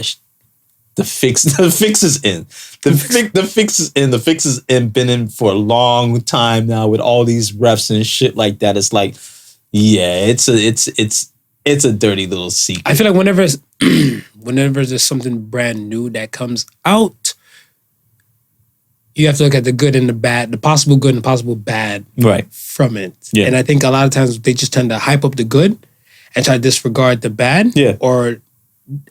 the fix is in. The fix is in, been in for a long time now with all these refs and shit like that. It's like, yeah, it's a dirty little secret. I feel like whenever there's something brand new that comes out, you have to look at the good and the bad, the possible good and the possible bad from it. Yeah. And I think a lot of times they just tend to hype up the good and try to disregard the bad or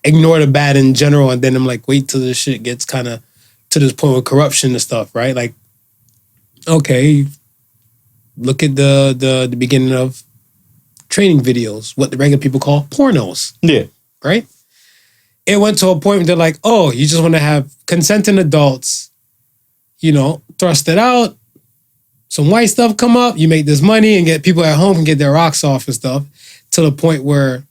ignore the bad in general. And then I'm like, wait till this shit gets kind of to this point with corruption and stuff, right? Like, okay, look at the beginning of training videos, what the regular people call pornos. Yeah. Right? It went to a point where they're like, oh, you just want to have consenting adults, thrust it out, some white stuff come up, you make this money and get people at home and get their rocks off and stuff, to the point where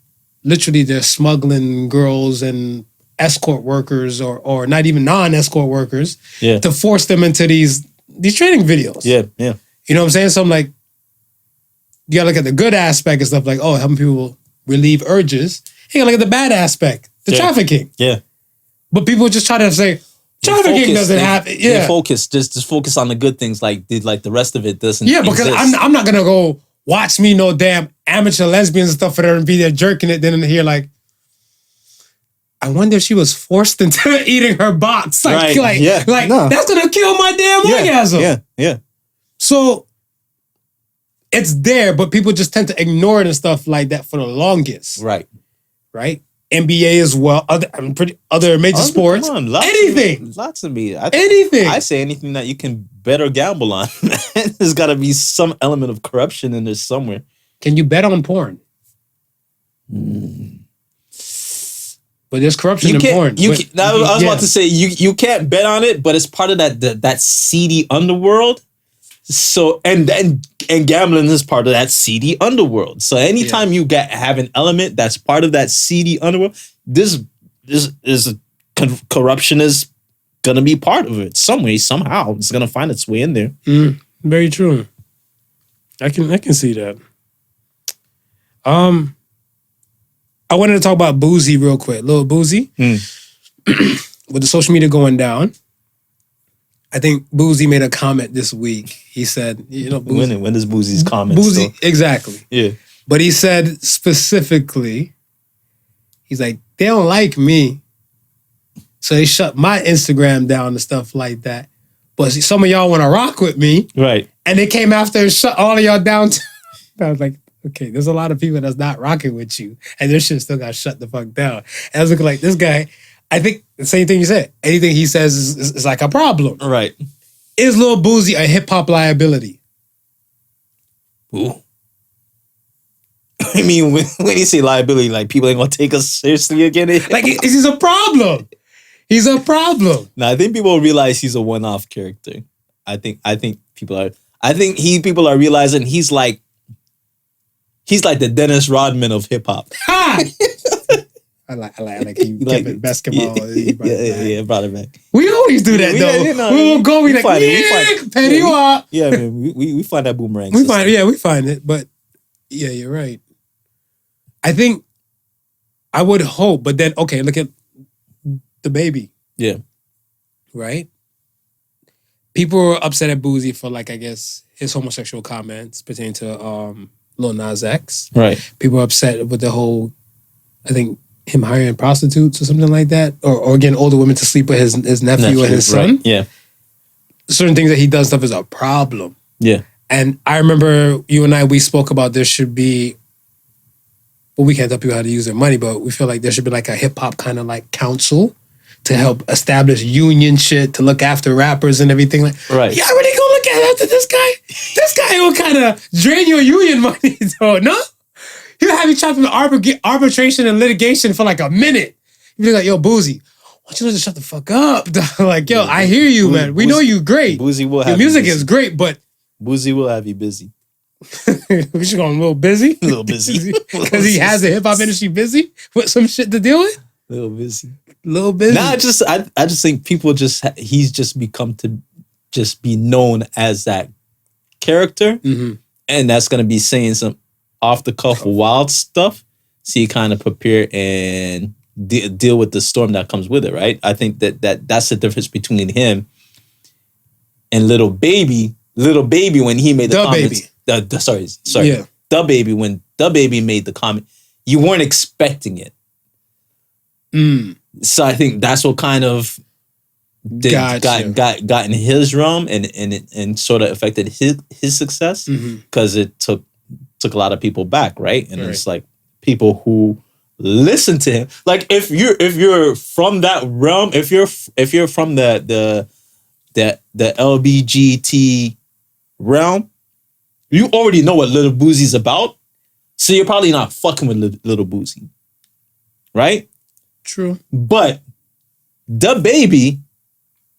literally they're smuggling girls and escort workers or not even non-escort workers to force them into these training videos. Yeah. You know what I'm saying? So I'm like, you gotta look at the good aspect and stuff like, oh, helping people relieve urges. You gotta look at the bad aspect, the trafficking. Yeah. But people just try to say, trafficking doesn't happen. Yeah. They focus, just focus on the good things, like the rest of it doesn't because exist. I'm not gonna go watch me no damn amateur lesbians and stuff for them and be there jerking it, then hear like, I wonder if she was forced into eating her box. Like, No. That's gonna kill my damn orgasm. Yeah. So it's there, but people just tend to ignore it and stuff like that for the longest. Right. NBA as well. Other major sports. Come on, anything. Lots of me. Anything. I say anything that you can bet or gamble on. There's got to be some element of corruption in there somewhere. Can you bet on porn? But there's corruption in porn. I was about to say you can't bet on it, but it's part of that seedy underworld. So and gambling is part of that seedy underworld. So anytime you have an element that's part of that seedy underworld, this is corruption is gonna be part of it some way, somehow. It's gonna find its way in there. Very true. I can see that. I wanted to talk about Boozy real quick. Little Boozy. With the social media going down, I think Boozy made a comment this week. He said, Boozy, when does Boozy's comment? Boozy, exactly. Yeah. But he said specifically, he's like, they don't like me. So they shut my Instagram down and stuff like that. But some of y'all want to rock with me. Right. And they came after and shut all of y'all down. I was like, okay, there's a lot of people that's not rocking with you. And their shit still got shut the fuck down. And I was looking like, this guy, I think the same thing you said. Anything he says is like a problem. Right. Is Lil Boozy a hip-hop liability? Ooh. I mean, when you say liability, like people ain't gonna take us seriously again. Like, he's a problem. He's a problem. No, I think people realize he's a one-off character. I think people are realizing he's like the Dennis Rodman of hip hop. I like he kept it basketball. Yeah, brought it back. We always do that though. We will go. We like, petty wop. Yeah, man. We find that boomerang. We find it. But yeah, you're right. I think I would hope, but then okay, look at the baby. Yeah. Right? People were upset at Boozy for I guess his homosexual comments pertaining to Lil Nas X. Right. People were upset with the whole, I think, him hiring prostitutes or something like that, or getting older women to sleep with his nephew and his son. Right. Yeah. Certain things that he does stuff is a problem. Yeah. And I remember you and I, we spoke about there should be, well, we can't tell people how to use their money, but we feel like there should be a hip hop kind of council to help establish union shit, to look after rappers and everything. Right. Yeah, really go look after this guy? This guy will kind of drain your union money, though, no? He'll have you trapped in arbitration and litigation for a minute. You'll be like, yo, Boozy, why don't you just shut the fuck up? Yo, I hear you, man. We know you great. Boozy will have your music is great, but Boozy will have you busy. We should go a little busy? A little busy. Because he has the hip-hop industry busy with some shit to deal with? A little busy. Little busy. Nah, I just think people he's just become to just be known as that character. Mm-hmm. And that's going to be saying some off the cuff wild stuff. So you kind of prepare and deal with the storm that comes with it, right? I think that's the difference between him and Little Baby. Little Baby, when he made the comments. Baby. Sorry. Yeah. The Baby, when The Baby made the comment, you weren't expecting it. So I think that's what kind of got in his realm and sort of affected his success, because it took a lot of people back, right? And it's people who listen to him. If you're from that realm, if you're from the LBGT realm, you already know what Little Boozy's about, so you're probably not fucking with Little Boozy, right? True. But The Baby,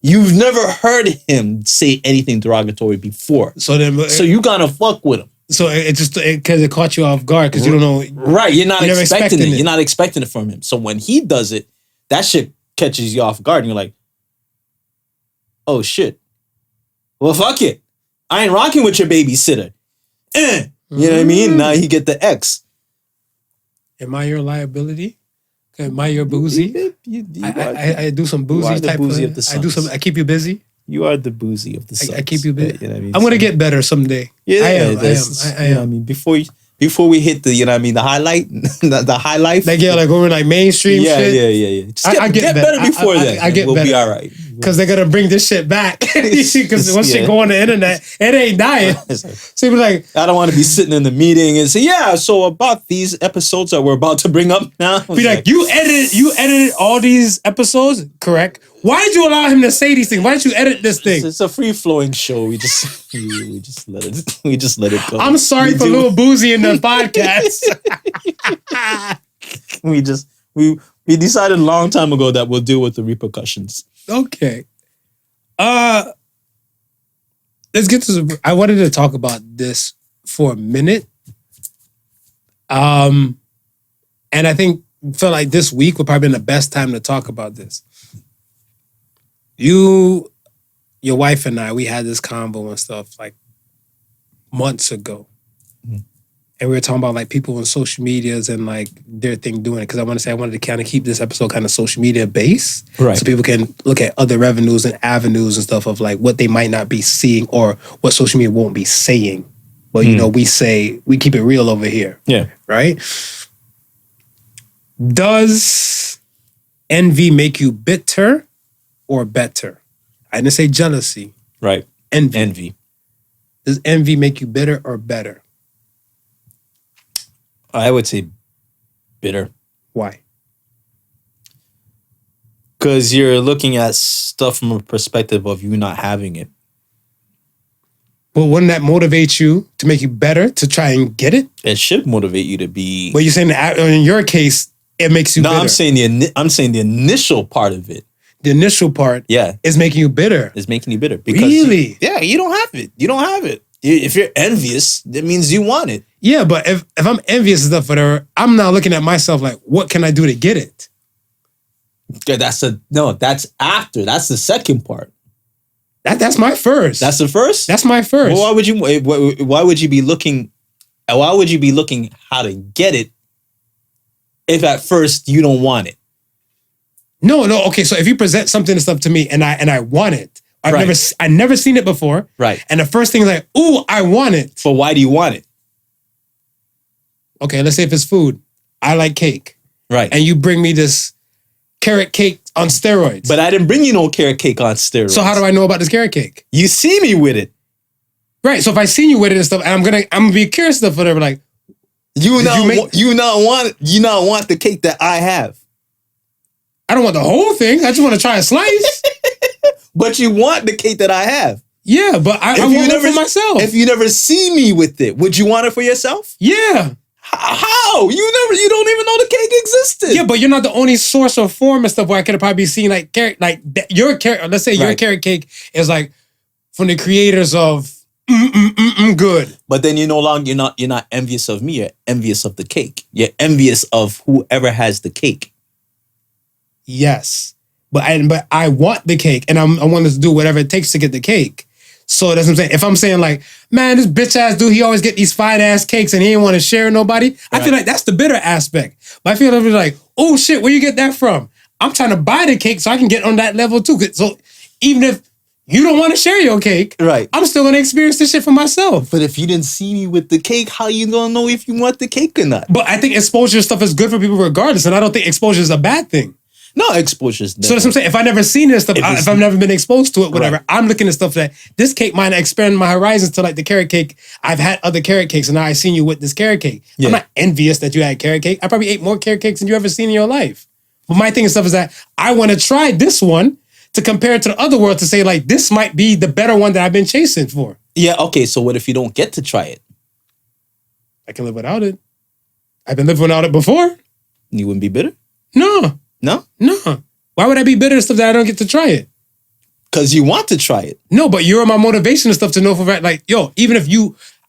you've never heard him say anything derogatory before. So you gotta fuck with him. So it just because it caught you off guard because you don't know. Right, you're not expecting it. it. You're not expecting it from him. So when he does it, that shit catches you off guard, and you're like, "Oh shit! Well, fuck it. I ain't rocking with your babysitter." You know what I mean? Now he get the X. Am I your liability? Am I your boozy? I do some boozy type boozy of. of the I do some. I keep you busy. You are the boozy of the Suns. I keep you busy. You know what I mean? I'm gonna get better someday. Yeah, I am. You know what I mean? Before we hit the, you know what I mean, the highlight, the highlight. Like like over like mainstream shit. Yeah. Just get better before that. I get we'll better. Be all right. Because they're gonna bring this shit back. Because once shit go on the internet, it ain't dying. So be like, I don't want to be sitting in the meeting and say, yeah, so about these episodes that we're about to bring up now. Be like, you edited all these episodes, correct? Why did you allow him to say these things? Why did you edit this thing? It's a free flowing show. We just let it go. I'm sorry for Lil Boozy in the podcast. we decided a long time ago that we'll deal with the repercussions. Okay. Let's get to I wanted to talk about this for a minute. And I felt like this week would probably been the best time to talk about this. Your wife and I, we had this convo and stuff like months ago. And we were talking about like people on social medias and like their thing doing it. Because I wanted to kind of keep this episode kind of social media based. Right. So people can look at other revenues and avenues and stuff of like what they might not be seeing or what social media won't be saying. But you know, we keep it real over here. Yeah. Right? Does envy make you bitter or better? I didn't say jealousy. Right. Envy. Does envy make you bitter or better? I would say bitter. Why? Because you're looking at stuff from a perspective of you not having it. But wouldn't that motivate you to make you better to try and get it? It should motivate you to be. But you're saying that in your case, it makes you bitter. No, I'm saying the initial part of it. The initial part is making you bitter. Is making you bitter. Because really? You don't have it. You don't have it. If you're envious, that means you want it. Yeah, but if I'm envious and stuff, whatever, I'm now looking at myself like, what can I do to get it? Yeah, that's after. That's the second part. That's my first. That's the first? That's my first. Well, why would you be looking how to get it if at first you don't want it? No. Okay, so if you present something and stuff to me and I want it, I've never seen it before. Right. And the first thing is like, ooh, I want it. But why do you want it? Okay, let's say if it's food. I like cake. Right. And you bring me this carrot cake on steroids. But I didn't bring you no carrot cake on steroids. So how do I know about this carrot cake? You see me with it. Right. So if I seen you with it and stuff, and I'm gonna be curious stuff, whatever, like you not want the cake that I have. I don't want the whole thing. I just want to try a slice. But you want the cake that I have. Yeah, but I want it for myself. If you never see me with it, would you want it for yourself? Yeah. How? You don't even know the cake existed. Yeah, but you're not the only source or form and stuff where I could have probably seen like carrot, like your carrot. Let's say your carrot cake is like from the creators of good. But then you're not envious of me. You're envious of the cake. You're envious of whoever has the cake. Yes, but I want the cake, and I want to do whatever it takes to get the cake. So that's what I'm saying. If I'm saying like, man, this bitch ass dude, he always get these fine ass cakes and he ain't want to share with nobody. Right. I feel like that's the bitter aspect. But I feel like, oh shit, where you get that from? I'm trying to buy the cake so I can get on that level too. So even if you don't want to share your cake, right, I'm still gonna experience this shit for myself. But if you didn't see me with the cake, how you gonna know if you want the cake or not? But I think exposure stuff is good for people regardless, and I don't think exposure is a bad thing. No, exposure's never. So that's what I'm saying. If I've never seen this stuff, if I've never been exposed to it, whatever, right, I'm looking at stuff that this cake might not expand my horizons to like the carrot cake. I've had other carrot cakes and now I've seen you with this carrot cake. Yeah. I'm not envious that you had carrot cake. I probably ate more carrot cakes than you ever seen in your life. But my thing and stuff is that I want to try this one to compare it to the other world to say like, this might be the better one that I've been chasing for. Yeah, okay. So what if you don't get to try it? I can live without it. I've been living without it before. You wouldn't be bitter? No. No? No. Why would I be bitter and stuff that I don't get to try it? Because you want to try it. No, but you're my motivation and stuff to know for fact, like, yo, even if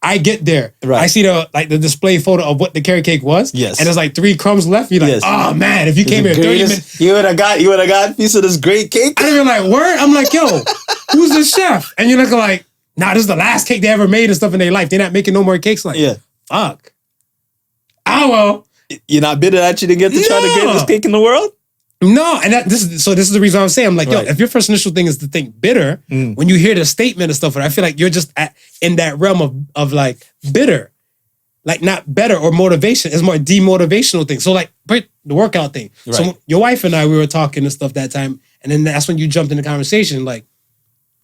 I get there, right, I see the display photo of what the carrot cake was, yes, and there's like 3 crumbs left. You're like, yes, oh man, if you came here 30 minutes, you would have got a piece of this great cake. I'd be like, word? I'm like, yo, who's the chef? And you're looking like, nah, this is the last cake they ever made and stuff in their life. They're not making no more cakes like, yeah. Fuck. Oh, well. You're not bitter that you didn't get to try the Yeah. greatest cake in the world? No, and this is the reason I'm saying, I'm like, Right. yo, if your first initial thing is to think bitter, when you hear the statement and stuff, I feel like you're just in that realm of like bitter. Like not better or motivation. It's more demotivational thing. So like the workout thing. Right. So your wife and I, we were talking and stuff that time. And then that's when you jumped in the conversation. Like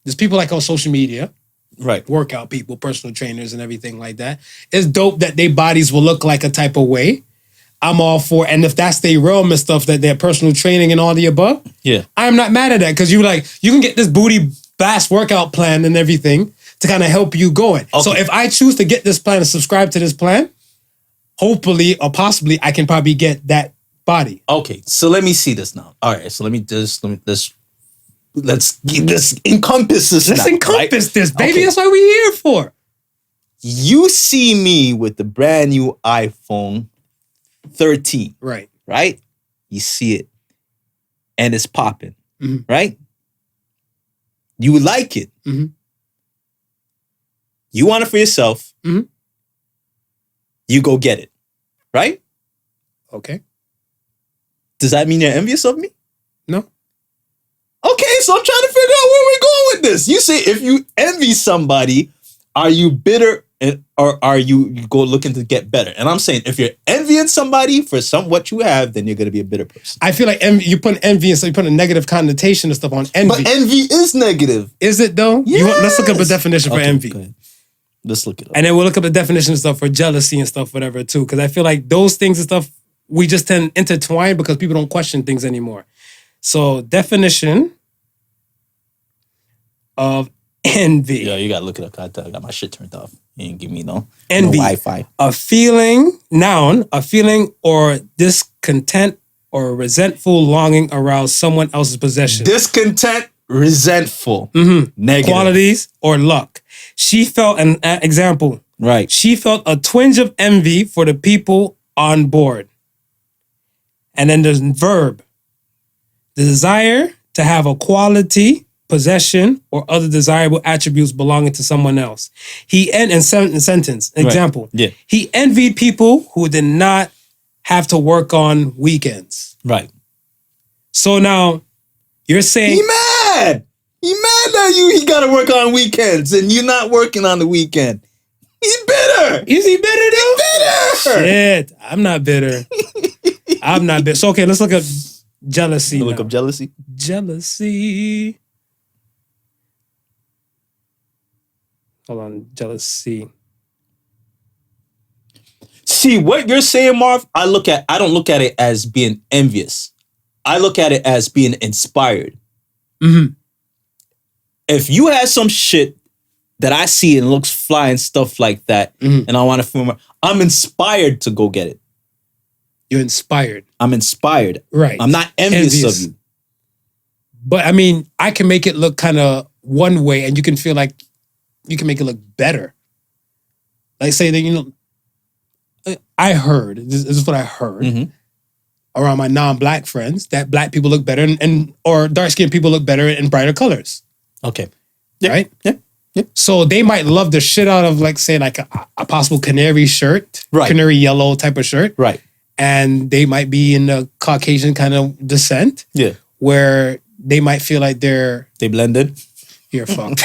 there's people like on social media, Right. workout people, personal trainers and everything like that. It's dope that their bodies will look like a type of way. I'm all for, and if that's their realm and stuff, that their personal training and all the above, Yeah. I'm not mad at that because you can get this booty bass workout plan and everything to kind of help you going. Okay. So if I choose to get this plan and subscribe to this plan, hopefully or possibly I can probably get that body. Okay, so let me see this now. All right, so let's encompass this. Let's now, encompass right? this, baby. Okay. That's what we're here for. You see me with the brand new iPhone 13, Right. right? You see it, and it's popping, Mhm. right? You like it. Mhm. You want it for yourself. Mhm. You go get it, right? Okay. Does that mean you're envious of me? No. Okay, so I'm trying to figure out where we're going with this. You say if you envy somebody, are you bitter or are you go looking to get better? And I'm saying if you're envying somebody for what you have, then you're going to be a bitter person. I feel like you put envy and so you put a negative connotation and stuff on envy. But envy is negative. Is it though? Let's look up a Yes. definition for Okay, envy. go ahead. Let's look it up. And then we'll look up the definition and stuff for jealousy and stuff, whatever, too. Because I feel like those things and stuff, we just tend to intertwine because people don't question things anymore. So, definition of envy. Yeah, you gotta look it up. I got my shit turned off. You didn't give me no Envy. Wi-Fi. A feeling, noun, a feeling or discontent or resentful longing around someone else's possession. Discontent, resentful, negative. Qualities or luck. She felt, an example, Right. she felt a twinge of envy for the people on board. And then there's verb. The desire to have a quality, possession, or other desirable attributes belonging to someone else. In sentence, example. Yeah. He envied people who did not have to work on weekends. Right. So now, you're saying... He mad. He mad that he got to work on weekends and you're not working on the weekend. He's bitter. Is he bitter though? Bitter. Shit, I'm not bitter. I'm not bitter. So okay, let's look up jealousy. Look now. up jealousy. Jealousy. Hold on, jealousy. See what you're saying, Marv. I don't look at it as being envious. I look at it as being inspired. Mm-hmm. If you have some shit that I see and looks fly and stuff like that, and I want to feel more, I'm inspired to go get it. You're inspired. I'm inspired. Right. I'm not envious of you. But I mean, I can make it look kind of one way and you can feel like you can make it look better. Like say that, I heard, this is what I heard around my non-black friends, that black people look better or dark-skinned people look better in brighter colors. Okay. Right? Yeah. So they might love the shit out of like say like a possible canary shirt, Right. canary yellow type of shirt. Right. And they might be in the Caucasian kind of descent Yeah. where they might feel like they're blended. You're fucked.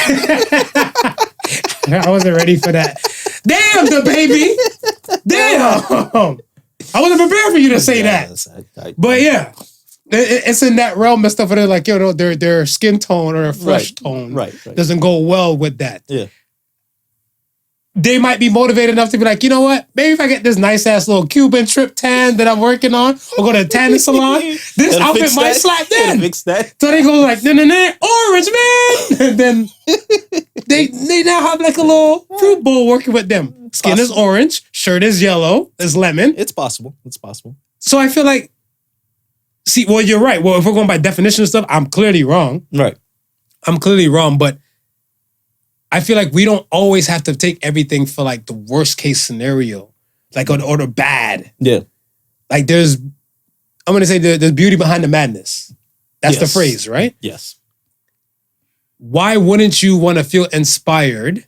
I wasn't ready for that. Damn, the baby. Damn. I wasn't prepared for you to say that. But yeah, it's in that realm and stuff where they're like, their skin tone or their flesh tone doesn't go well with that. Yeah. They might be motivated enough to be like, you know what? Maybe if I get this nice ass little Cuban trip tan that I'm working on, or go to a tanning salon, this outfit might slap them. Fix that. So they go like, orange man, and then they now have like a little fruit bowl working with them. Skin is orange, shirt is yellow, is lemon. It's possible. It's possible. So I feel like, you're right. Well, if we're going by definition and stuff, I'm clearly wrong. Right. I'm clearly wrong, but I feel like we don't always have to take everything for like the worst case scenario, like or the bad. Yeah. Like I'm going to say there's beauty behind the madness. That's the phrase, right? Yes. Why wouldn't you want to feel inspired?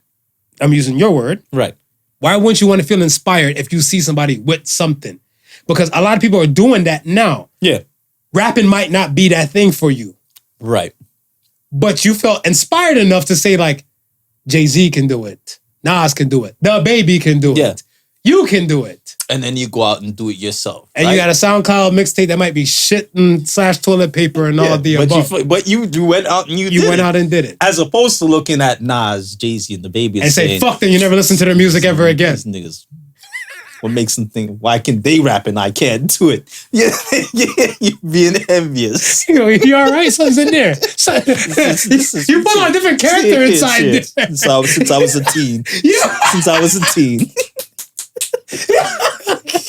I'm using your word. Right. Why wouldn't you want to feel inspired if you see somebody with something? Because a lot of people are doing that now. Yeah. Rapping might not be that thing for you. Right. But you felt inspired enough to say like, Jay-Z can do it. Nas can do it. The Baby can do it. You can do it. And then you go out and do it yourself. And right? you got a SoundCloud mixtape that might be shit and / toilet paper and all of the above. But you went out and you went out and did it. As opposed to looking at Nas, Jay-Z, and the Baby and say, fuck them, you never listen to their music ever again. These niggas. What makes them think, why can they rap and I can't do it? Yeah, you're being envious. You all right? Something's in there. You put on a different character inside there. Since I was a teen. Since I was a teen.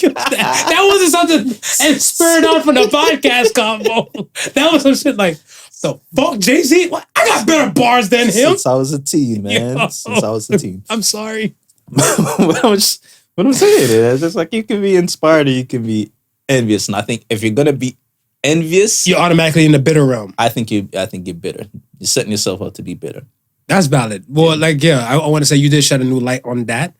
that wasn't something and spurred on from the podcast combo. That was some shit like, the fuck, Jay-Z? What? I got better bars than him. Since I was a teen, man. Yo. Since I was a teen. I'm sorry. What I'm saying is, it's like you can be inspired or you can be envious. And I think if you're gonna be envious, you're automatically in the bitter realm. I think you're bitter. You're setting yourself up to be bitter. That's valid. Well, I want to say you did shed a new light on that.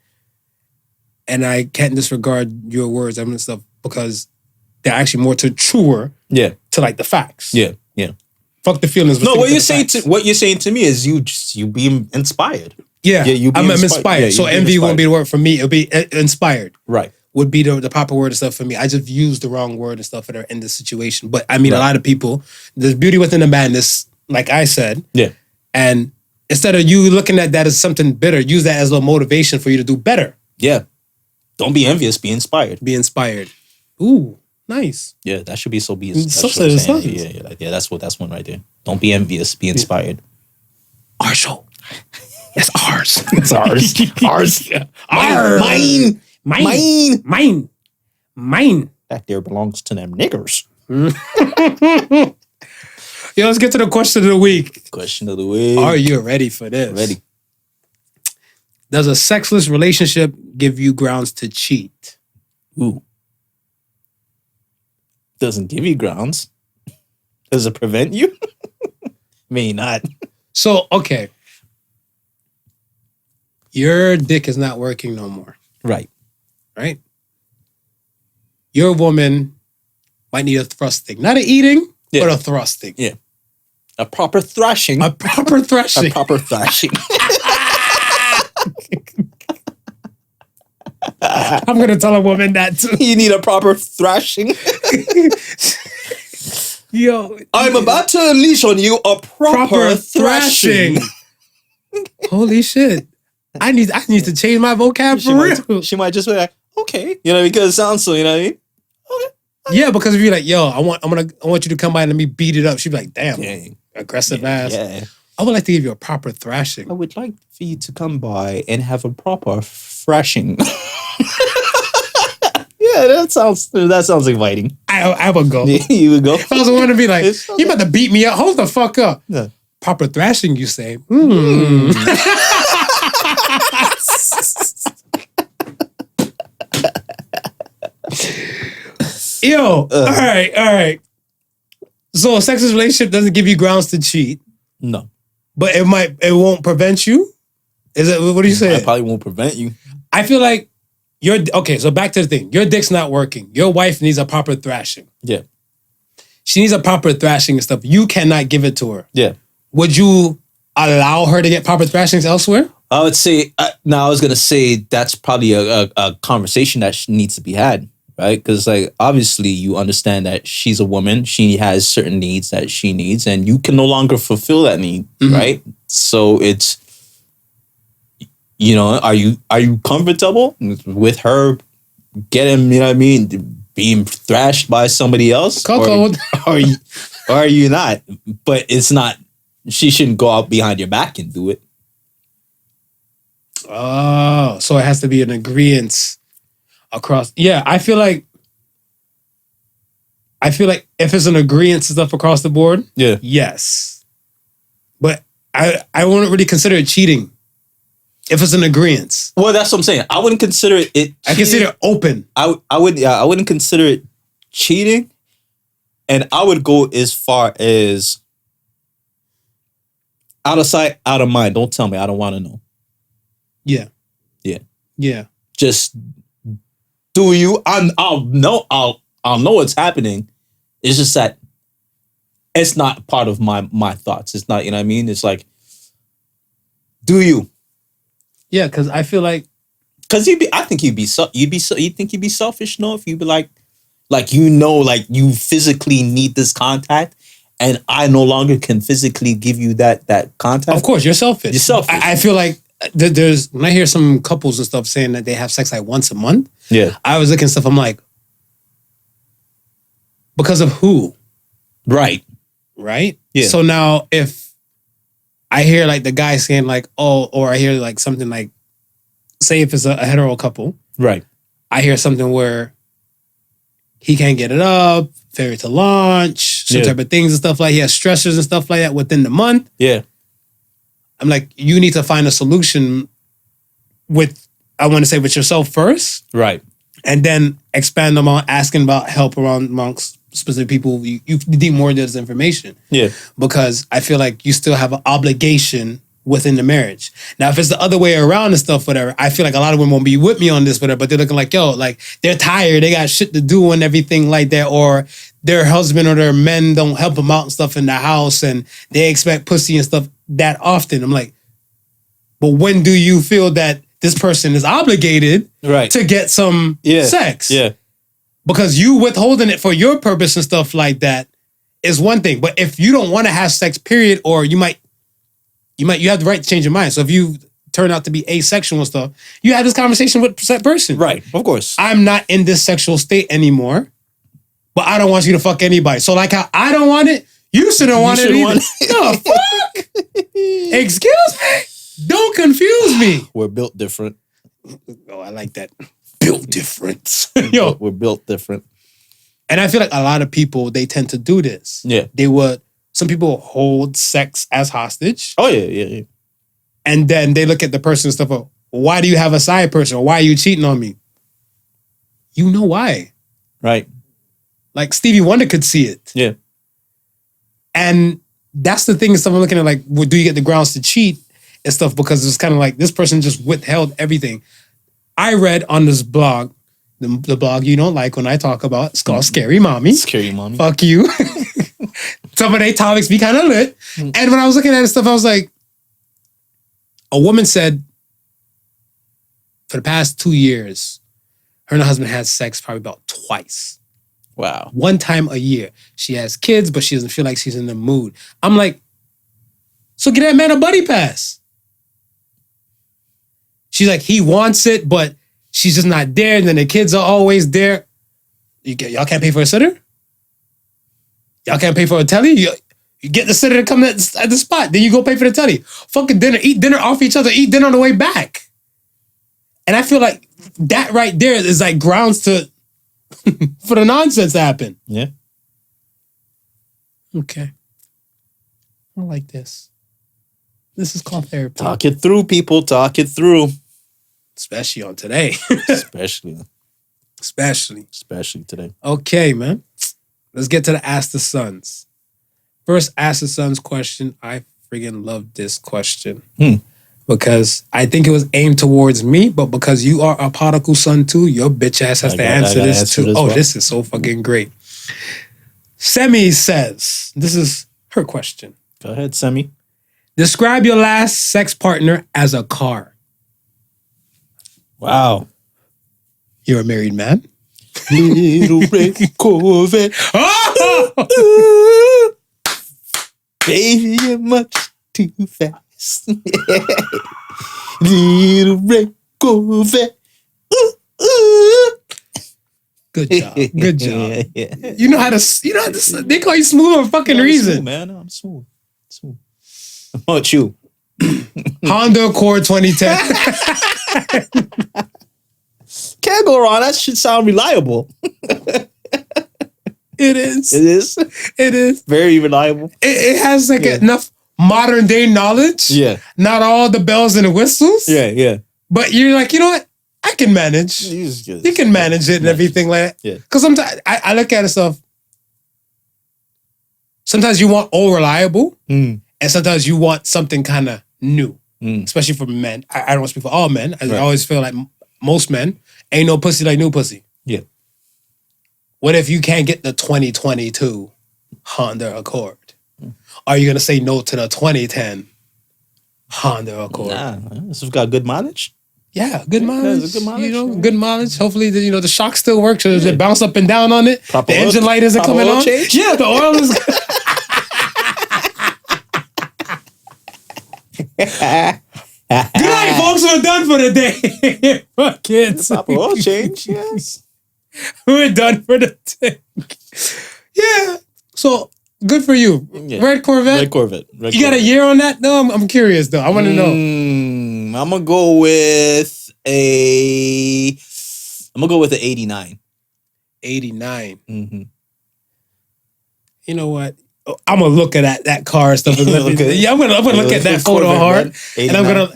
And I can't disregard your words and stuff because they're actually more truer to like the facts. Yeah. Fuck the feelings. No, what you're saying to me is you being inspired. Yeah, I'm inspired. Yeah, so envy won't be the word for me. It'll be inspired. Right. Would be the proper word and stuff for me. I just used the wrong word and stuff that are in this situation. But I mean, a lot of people, there's beauty within the madness, like I said. Yeah. And instead of you looking at that as something bitter, use that as a motivation for you to do better. Yeah. Don't be envious. Be inspired. Be inspired. Ooh, nice. Yeah, that should be so be. Yeah, that's one right there. Don't be envious. Be inspired. Our show. It's ours. It's ours. Ours. Yeah. Mine. That there belongs to them niggers. Yo, let's get to the question of the week. Question of the week. Are you ready for this? Ready. Does a sexless relationship give you grounds to cheat? Ooh. Doesn't give you grounds. Does it prevent you? May not. So, okay. Your dick is not working no more. Right. Right? Your woman might need a thrusting. Not an eating, but a thrusting. Yeah. A proper thrashing. A proper thrashing. A proper thrashing. I'm going to tell a woman that too. You need a proper thrashing. Yo. I'm about to unleash on you a proper thrashing. Holy shit. I need to change my vocab for real. She might just be like, okay. You know, because it sounds so, you know what I mean? Okay. Yeah, because if you're like, yo, I want you to come by and let me beat it up. She'd be like, damn, aggressive ass. Yeah. I would like to give you a proper thrashing. I would like for you to come by and have a proper thrashing. Yeah, that sounds inviting. I would go. You would go. If I was one to be like, you about to beat me up. Hold the fuck up. Yeah. Proper thrashing, you say. Yo, all right. So a sexless relationship doesn't give you grounds to cheat. No. But it won't prevent you? Is it, what do you say? It probably won't prevent you. I feel like so back to the thing. Your dick's not working. Your wife needs a proper thrashing. Yeah. She needs a proper thrashing and stuff. You cannot give it to her. Yeah. Would you allow her to get proper thrashings elsewhere? I would say, I was going to say that's probably a conversation that needs to be had, right? Because like, obviously you understand that she's a woman. She has certain needs that she needs and you can no longer fulfill that need, right? So it's, you know, are you comfortable with her getting, you know what I mean, being thrashed by somebody else? Or are you not? But it's not, she shouldn't go out behind your back and do it. Oh, so it has to be an agreement across. Yeah, I feel like if it's an agreement stuff across the board, yes. But I wouldn't really consider it cheating if it's an agreement. Well, that's what I'm saying. I wouldn't consider it cheating. I consider it open. I wouldn't consider it cheating, and I would go as far as out of sight, out of mind. Don't tell me. I don't want to know. Yeah. just do you. I'll know what's happening. It's just that it's not part of my thoughts. It's not, you know what I mean? It's like, do you? Yeah, because I feel like Because I think you'd think you'd be selfish, no? If you'd be like you physically need this contact, and I no longer can physically give you that contact. of course you're selfish. You're selfish. I feel like there's when I hear some couples and stuff saying that they have sex like once a month. Yeah. I was looking at stuff. I'm like, because of who? Right. Right. Yeah. So now if I hear like the guy saying like, oh, or I hear like something like, say if it's a hetero couple, Right. I hear something where he can't get it up, failure to launch, some Yeah. type of things and stuff like he has stressors and stuff like that within the month. Yeah. I'm like, you need to find a solution with yourself first, Right. and then expand them on asking about help around amongst specific people you need more of this information. Yeah. Because I feel like you still have an obligation within the marriage. Now, if it's the other way around and stuff, whatever, I feel like a lot of women won't be with me on this, whatever, but they're looking like, yo, like they're tired, they got shit to do and everything like that, or their husband or their men don't help them out and stuff in the house and they expect pussy and stuff that often. I'm like, but when do you feel that this person is obligated Right. to get some sex? Yeah. Because you withholding it for your purpose and stuff like that is one thing. But if you don't want to have sex, period, or you have the right to change your mind. So if you turn out to be asexual and stuff, you have this conversation with that person. Right. Of course. I'm not in this sexual state anymore, but I don't want you to fuck anybody. So like how I don't want it, you shouldn't want it either. The fuck? Excuse me? Don't confuse me. We're built different. Oh, I like that. Built different. Yo. We're built different. And I feel like a lot of people, they tend to do this. Yeah. Some people hold sex as hostage. Oh, yeah. And then they look at the person and stuff, why do you have a side person? Or why are you cheating on me? You know why. Right. Like Stevie Wonder could see it. Yeah. And that's the thing and stuff I'm looking at, like, well, do you get the grounds to cheat and stuff? Because it's kind of like this person just withheld everything. I read on this blog, the blog you don't like when I talk about, it's called Scary Mommy. Scary Mommy. Fuck you. Some of their topics be kind of lit. And when I was looking at this stuff, I was like, a woman said for the past 2 years, her and her husband had sex probably about twice. Wow. One time a year. She has kids, but she doesn't feel like she's in the mood. I'm like, so get that man a buddy pass. She's like, he wants it, but she's just not there. And then the kids are always there. Y'all can't pay for a sitter? Y'all can't pay for a telly? You get the sitter to come at the spot. Then you go pay for the telly. Fucking dinner. Eat dinner off each other. Eat dinner on the way back. And I feel like that right there is like grounds to for the nonsense to happen. Yeah. Okay. I like this. This is called therapy. Talk it through, people. Talk it through. Especially on today. Especially today. Okay, man. Let's get to the Ask the Sons. First Ask the Sons question. I friggin' love this question. Because I think it was aimed towards me, but because you are a Podical son too, your bitch ass has to answer this too. Oh, this is so fucking great. Semi says, this is her question. Go ahead, Semi. Describe your last sex partner as a car. Wow. You're a married man? Little red Corvette. Baby, you're much too fast. Little red Corvette. Good job. Good job. Yeah. You know how to, they call you smooth for a fucking reason. Smooth, man. I'm smooth. How about you? Honda Accord 2010. Can't go wrong. That should sound reliable. It is. It is. It is. Very reliable. It has like enough modern day knowledge. Yeah. Not all the bells and the whistles. Yeah. But you're like, you know what? I can manage. You can manage it and everything like that. Yeah. Because sometimes I look at it stuff. Sometimes you want all reliable. And sometimes you want something kind of new. Especially for men. I don't want to speak for all men. I always feel like most men, ain't no pussy like new pussy. Yeah. What if you can't get the 2022 Honda Accord? Are you gonna say no to the 2010 Honda Accord? Nah, this has got good mileage. Yeah, good mileage. it's a good mileage, You know, yeah. good mileage. Hopefully, the shock still works. So it bounce up and down on it. Proper the oil- engine light isn't proper coming oil on. change? Yeah, the oil is. Good night, folks. We're done for the day. Fuck kids. Proper oil change, yes. We're done for the day. Yeah. So good for you. Yeah. Red Corvette. Red Corvette. You got a year on that? No, I'm curious though. I want to know. I'm gonna go with a. I'm gonna go with an 89. 89. Mm-hmm. You know what? I'm gonna look at that car and stuff. And Okay. Yeah, I'm gonna look at that photo hard, and I'm gonna.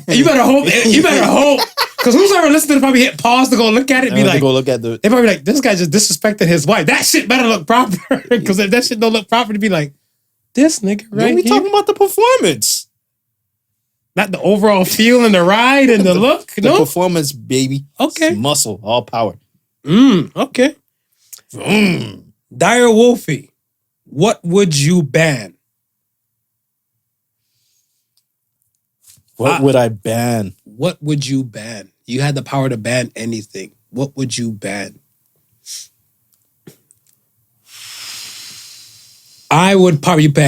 You better hope. You better hope, because who's ever listening to probably hit pause to go look at it. And be like, go look at the. they probably like, this guy just disrespected his wife. That shit better look proper, because if that shit don't look proper, to be like, this nigga right we here. talking about the performance. Not the overall feel and the ride and the look. The No. performance, baby. Okay. It's muscle, all power. Okay. Dire Wolfie, what would you ban? What would I ban? What would you ban? You had the power to ban anything. What would you ban? I would probably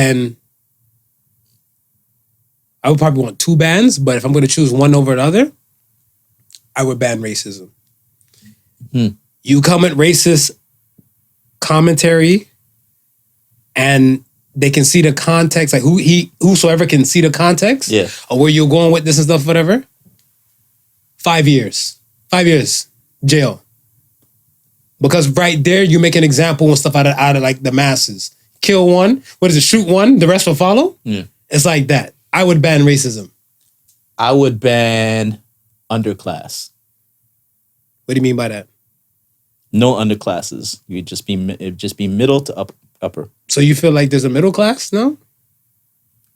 want two bans, but if I'm going to choose one over the other, I would ban racism. You comment racist commentary and they can see the context, like whosoever can see the context, Yeah. or where you're going with this and stuff, whatever. 5 years. 5 years jail. Because right there, you make an example and stuff out of like the masses. Kill one, shoot one, the rest will follow? Yeah. It's like that. I would ban racism. I would ban underclass. What do you mean by that? No underclasses. It'd just be middle to upper. So you feel like there's a middle class? No?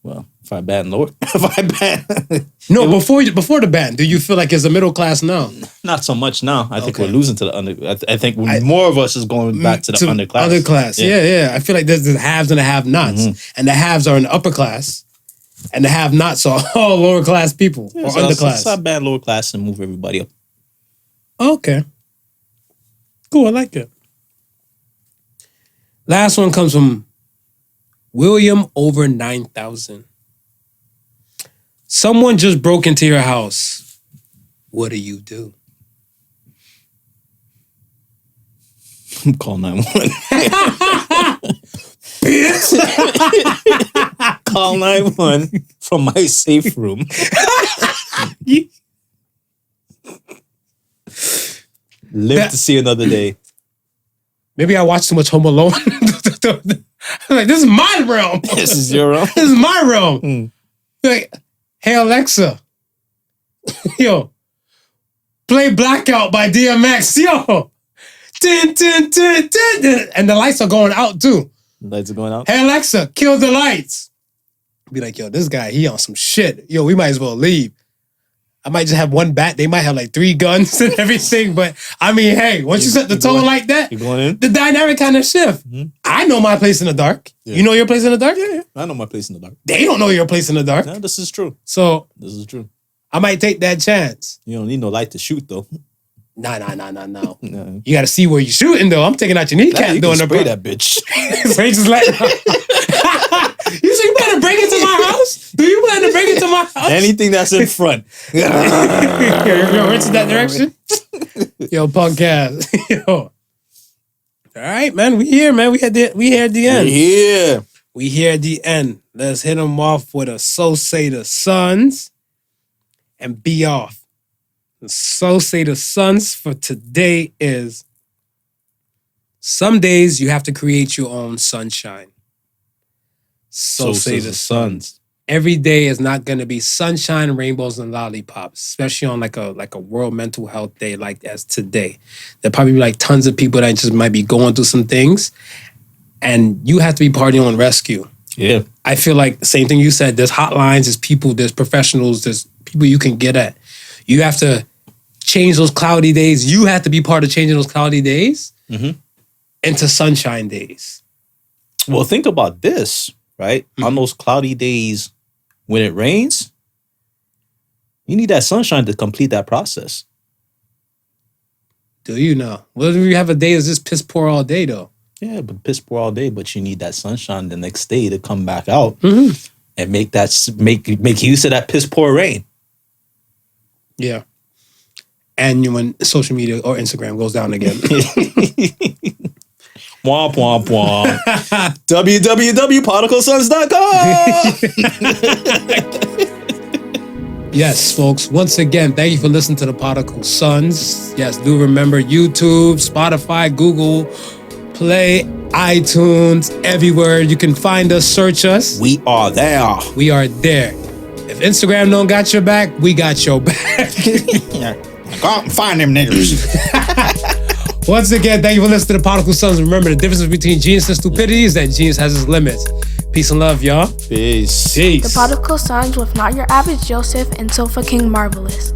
Well, if I ban lower, if I ban, No, before the ban, do you feel like there's a middle class now? not so much now. I think Okay. we're losing to the under. I think more of us is going back to the underclass. Underclass, yeah. I feel like there's the haves and the have-nots. And the haves are in the upper class. And the have-nots are all lower class people or underclass. So I ban lower class and move everybody up. Okay. Cool, I like it. Last one comes from William over 9,000. Someone just broke into your house. What do you do? Call 911. Call 911 from my safe room. Live to see another day. Maybe I watched too much Home Alone. I'm like, this is my realm. This is your own. This is my realm. Like, hey Alexa, yo, play Blackout by DMX. Yo, tin, tin, tin, tin, tin. And the lights are going out too. Lights are going out. Hey Alexa, kill the lights. Be like, yo, this guy, he on some shit. Yo, we might as well leave. I might just have one bat. They might have like 3 guns and everything. But I mean, hey, once you set the tone like that, You going in? the dynamic kind of shift. I know my place in the dark. Yeah. You know your place in the dark? Yeah. I know my place in the dark. They don't know your place in the dark. No, this is true. So This is true. I might take that chance. You don't need no light to shoot though. No. No. You got to see where you're shooting though. I'm taking out your kneecap You doing can the spray that bitch. So he just let You say you plan to break into my house? Do you plan to break into my house? Anything that's in front. Yo, rinse in that direction. Yo, punk ass. Yo. All right, man. We here, man. We here at the end. Yeah. We here at the end. Let's hit them off with a So Say the Suns and be off. The So Say the Suns for today is some days you have to create your own sunshine. So say the Suns. Every day is not going to be sunshine, rainbows, and lollipops, especially on like a World Mental Health Day like as today. There'll probably be like tons of people that just might be going through some things, and you have to be part of your own rescue. Yeah. I feel like the same thing you said. There's hotlines, there's people, there's professionals, there's people you can get at. You have to change those cloudy days. You have to be part of changing those cloudy days into sunshine days. Well, think about this, right? On those cloudy days when it rains, you need that sunshine to complete that process. Do you know? What if you have a day that's just piss poor all day though? Yeah, but piss poor all day, but you need that sunshine the next day to come back out and make use of that piss poor rain. Yeah. And when social media or Instagram goes down again. Womp, womp, womp. www.podicalsons.com. Yes, folks. Once again, thank you for listening to the Podical Sons. Yes, do remember YouTube, Spotify, Google Play, iTunes, everywhere. You can find us, search us. We are there. We are there. If Instagram don't got your back, we got your back. Go out and find them niggers. Once again, thank you for listening to the Podical Sons. Remember, the difference between genius and stupidity is that genius has its limits. Peace and love, y'all. Peace. The Podical Sons with Not Your Average Joseph and Sofa King Marvelous.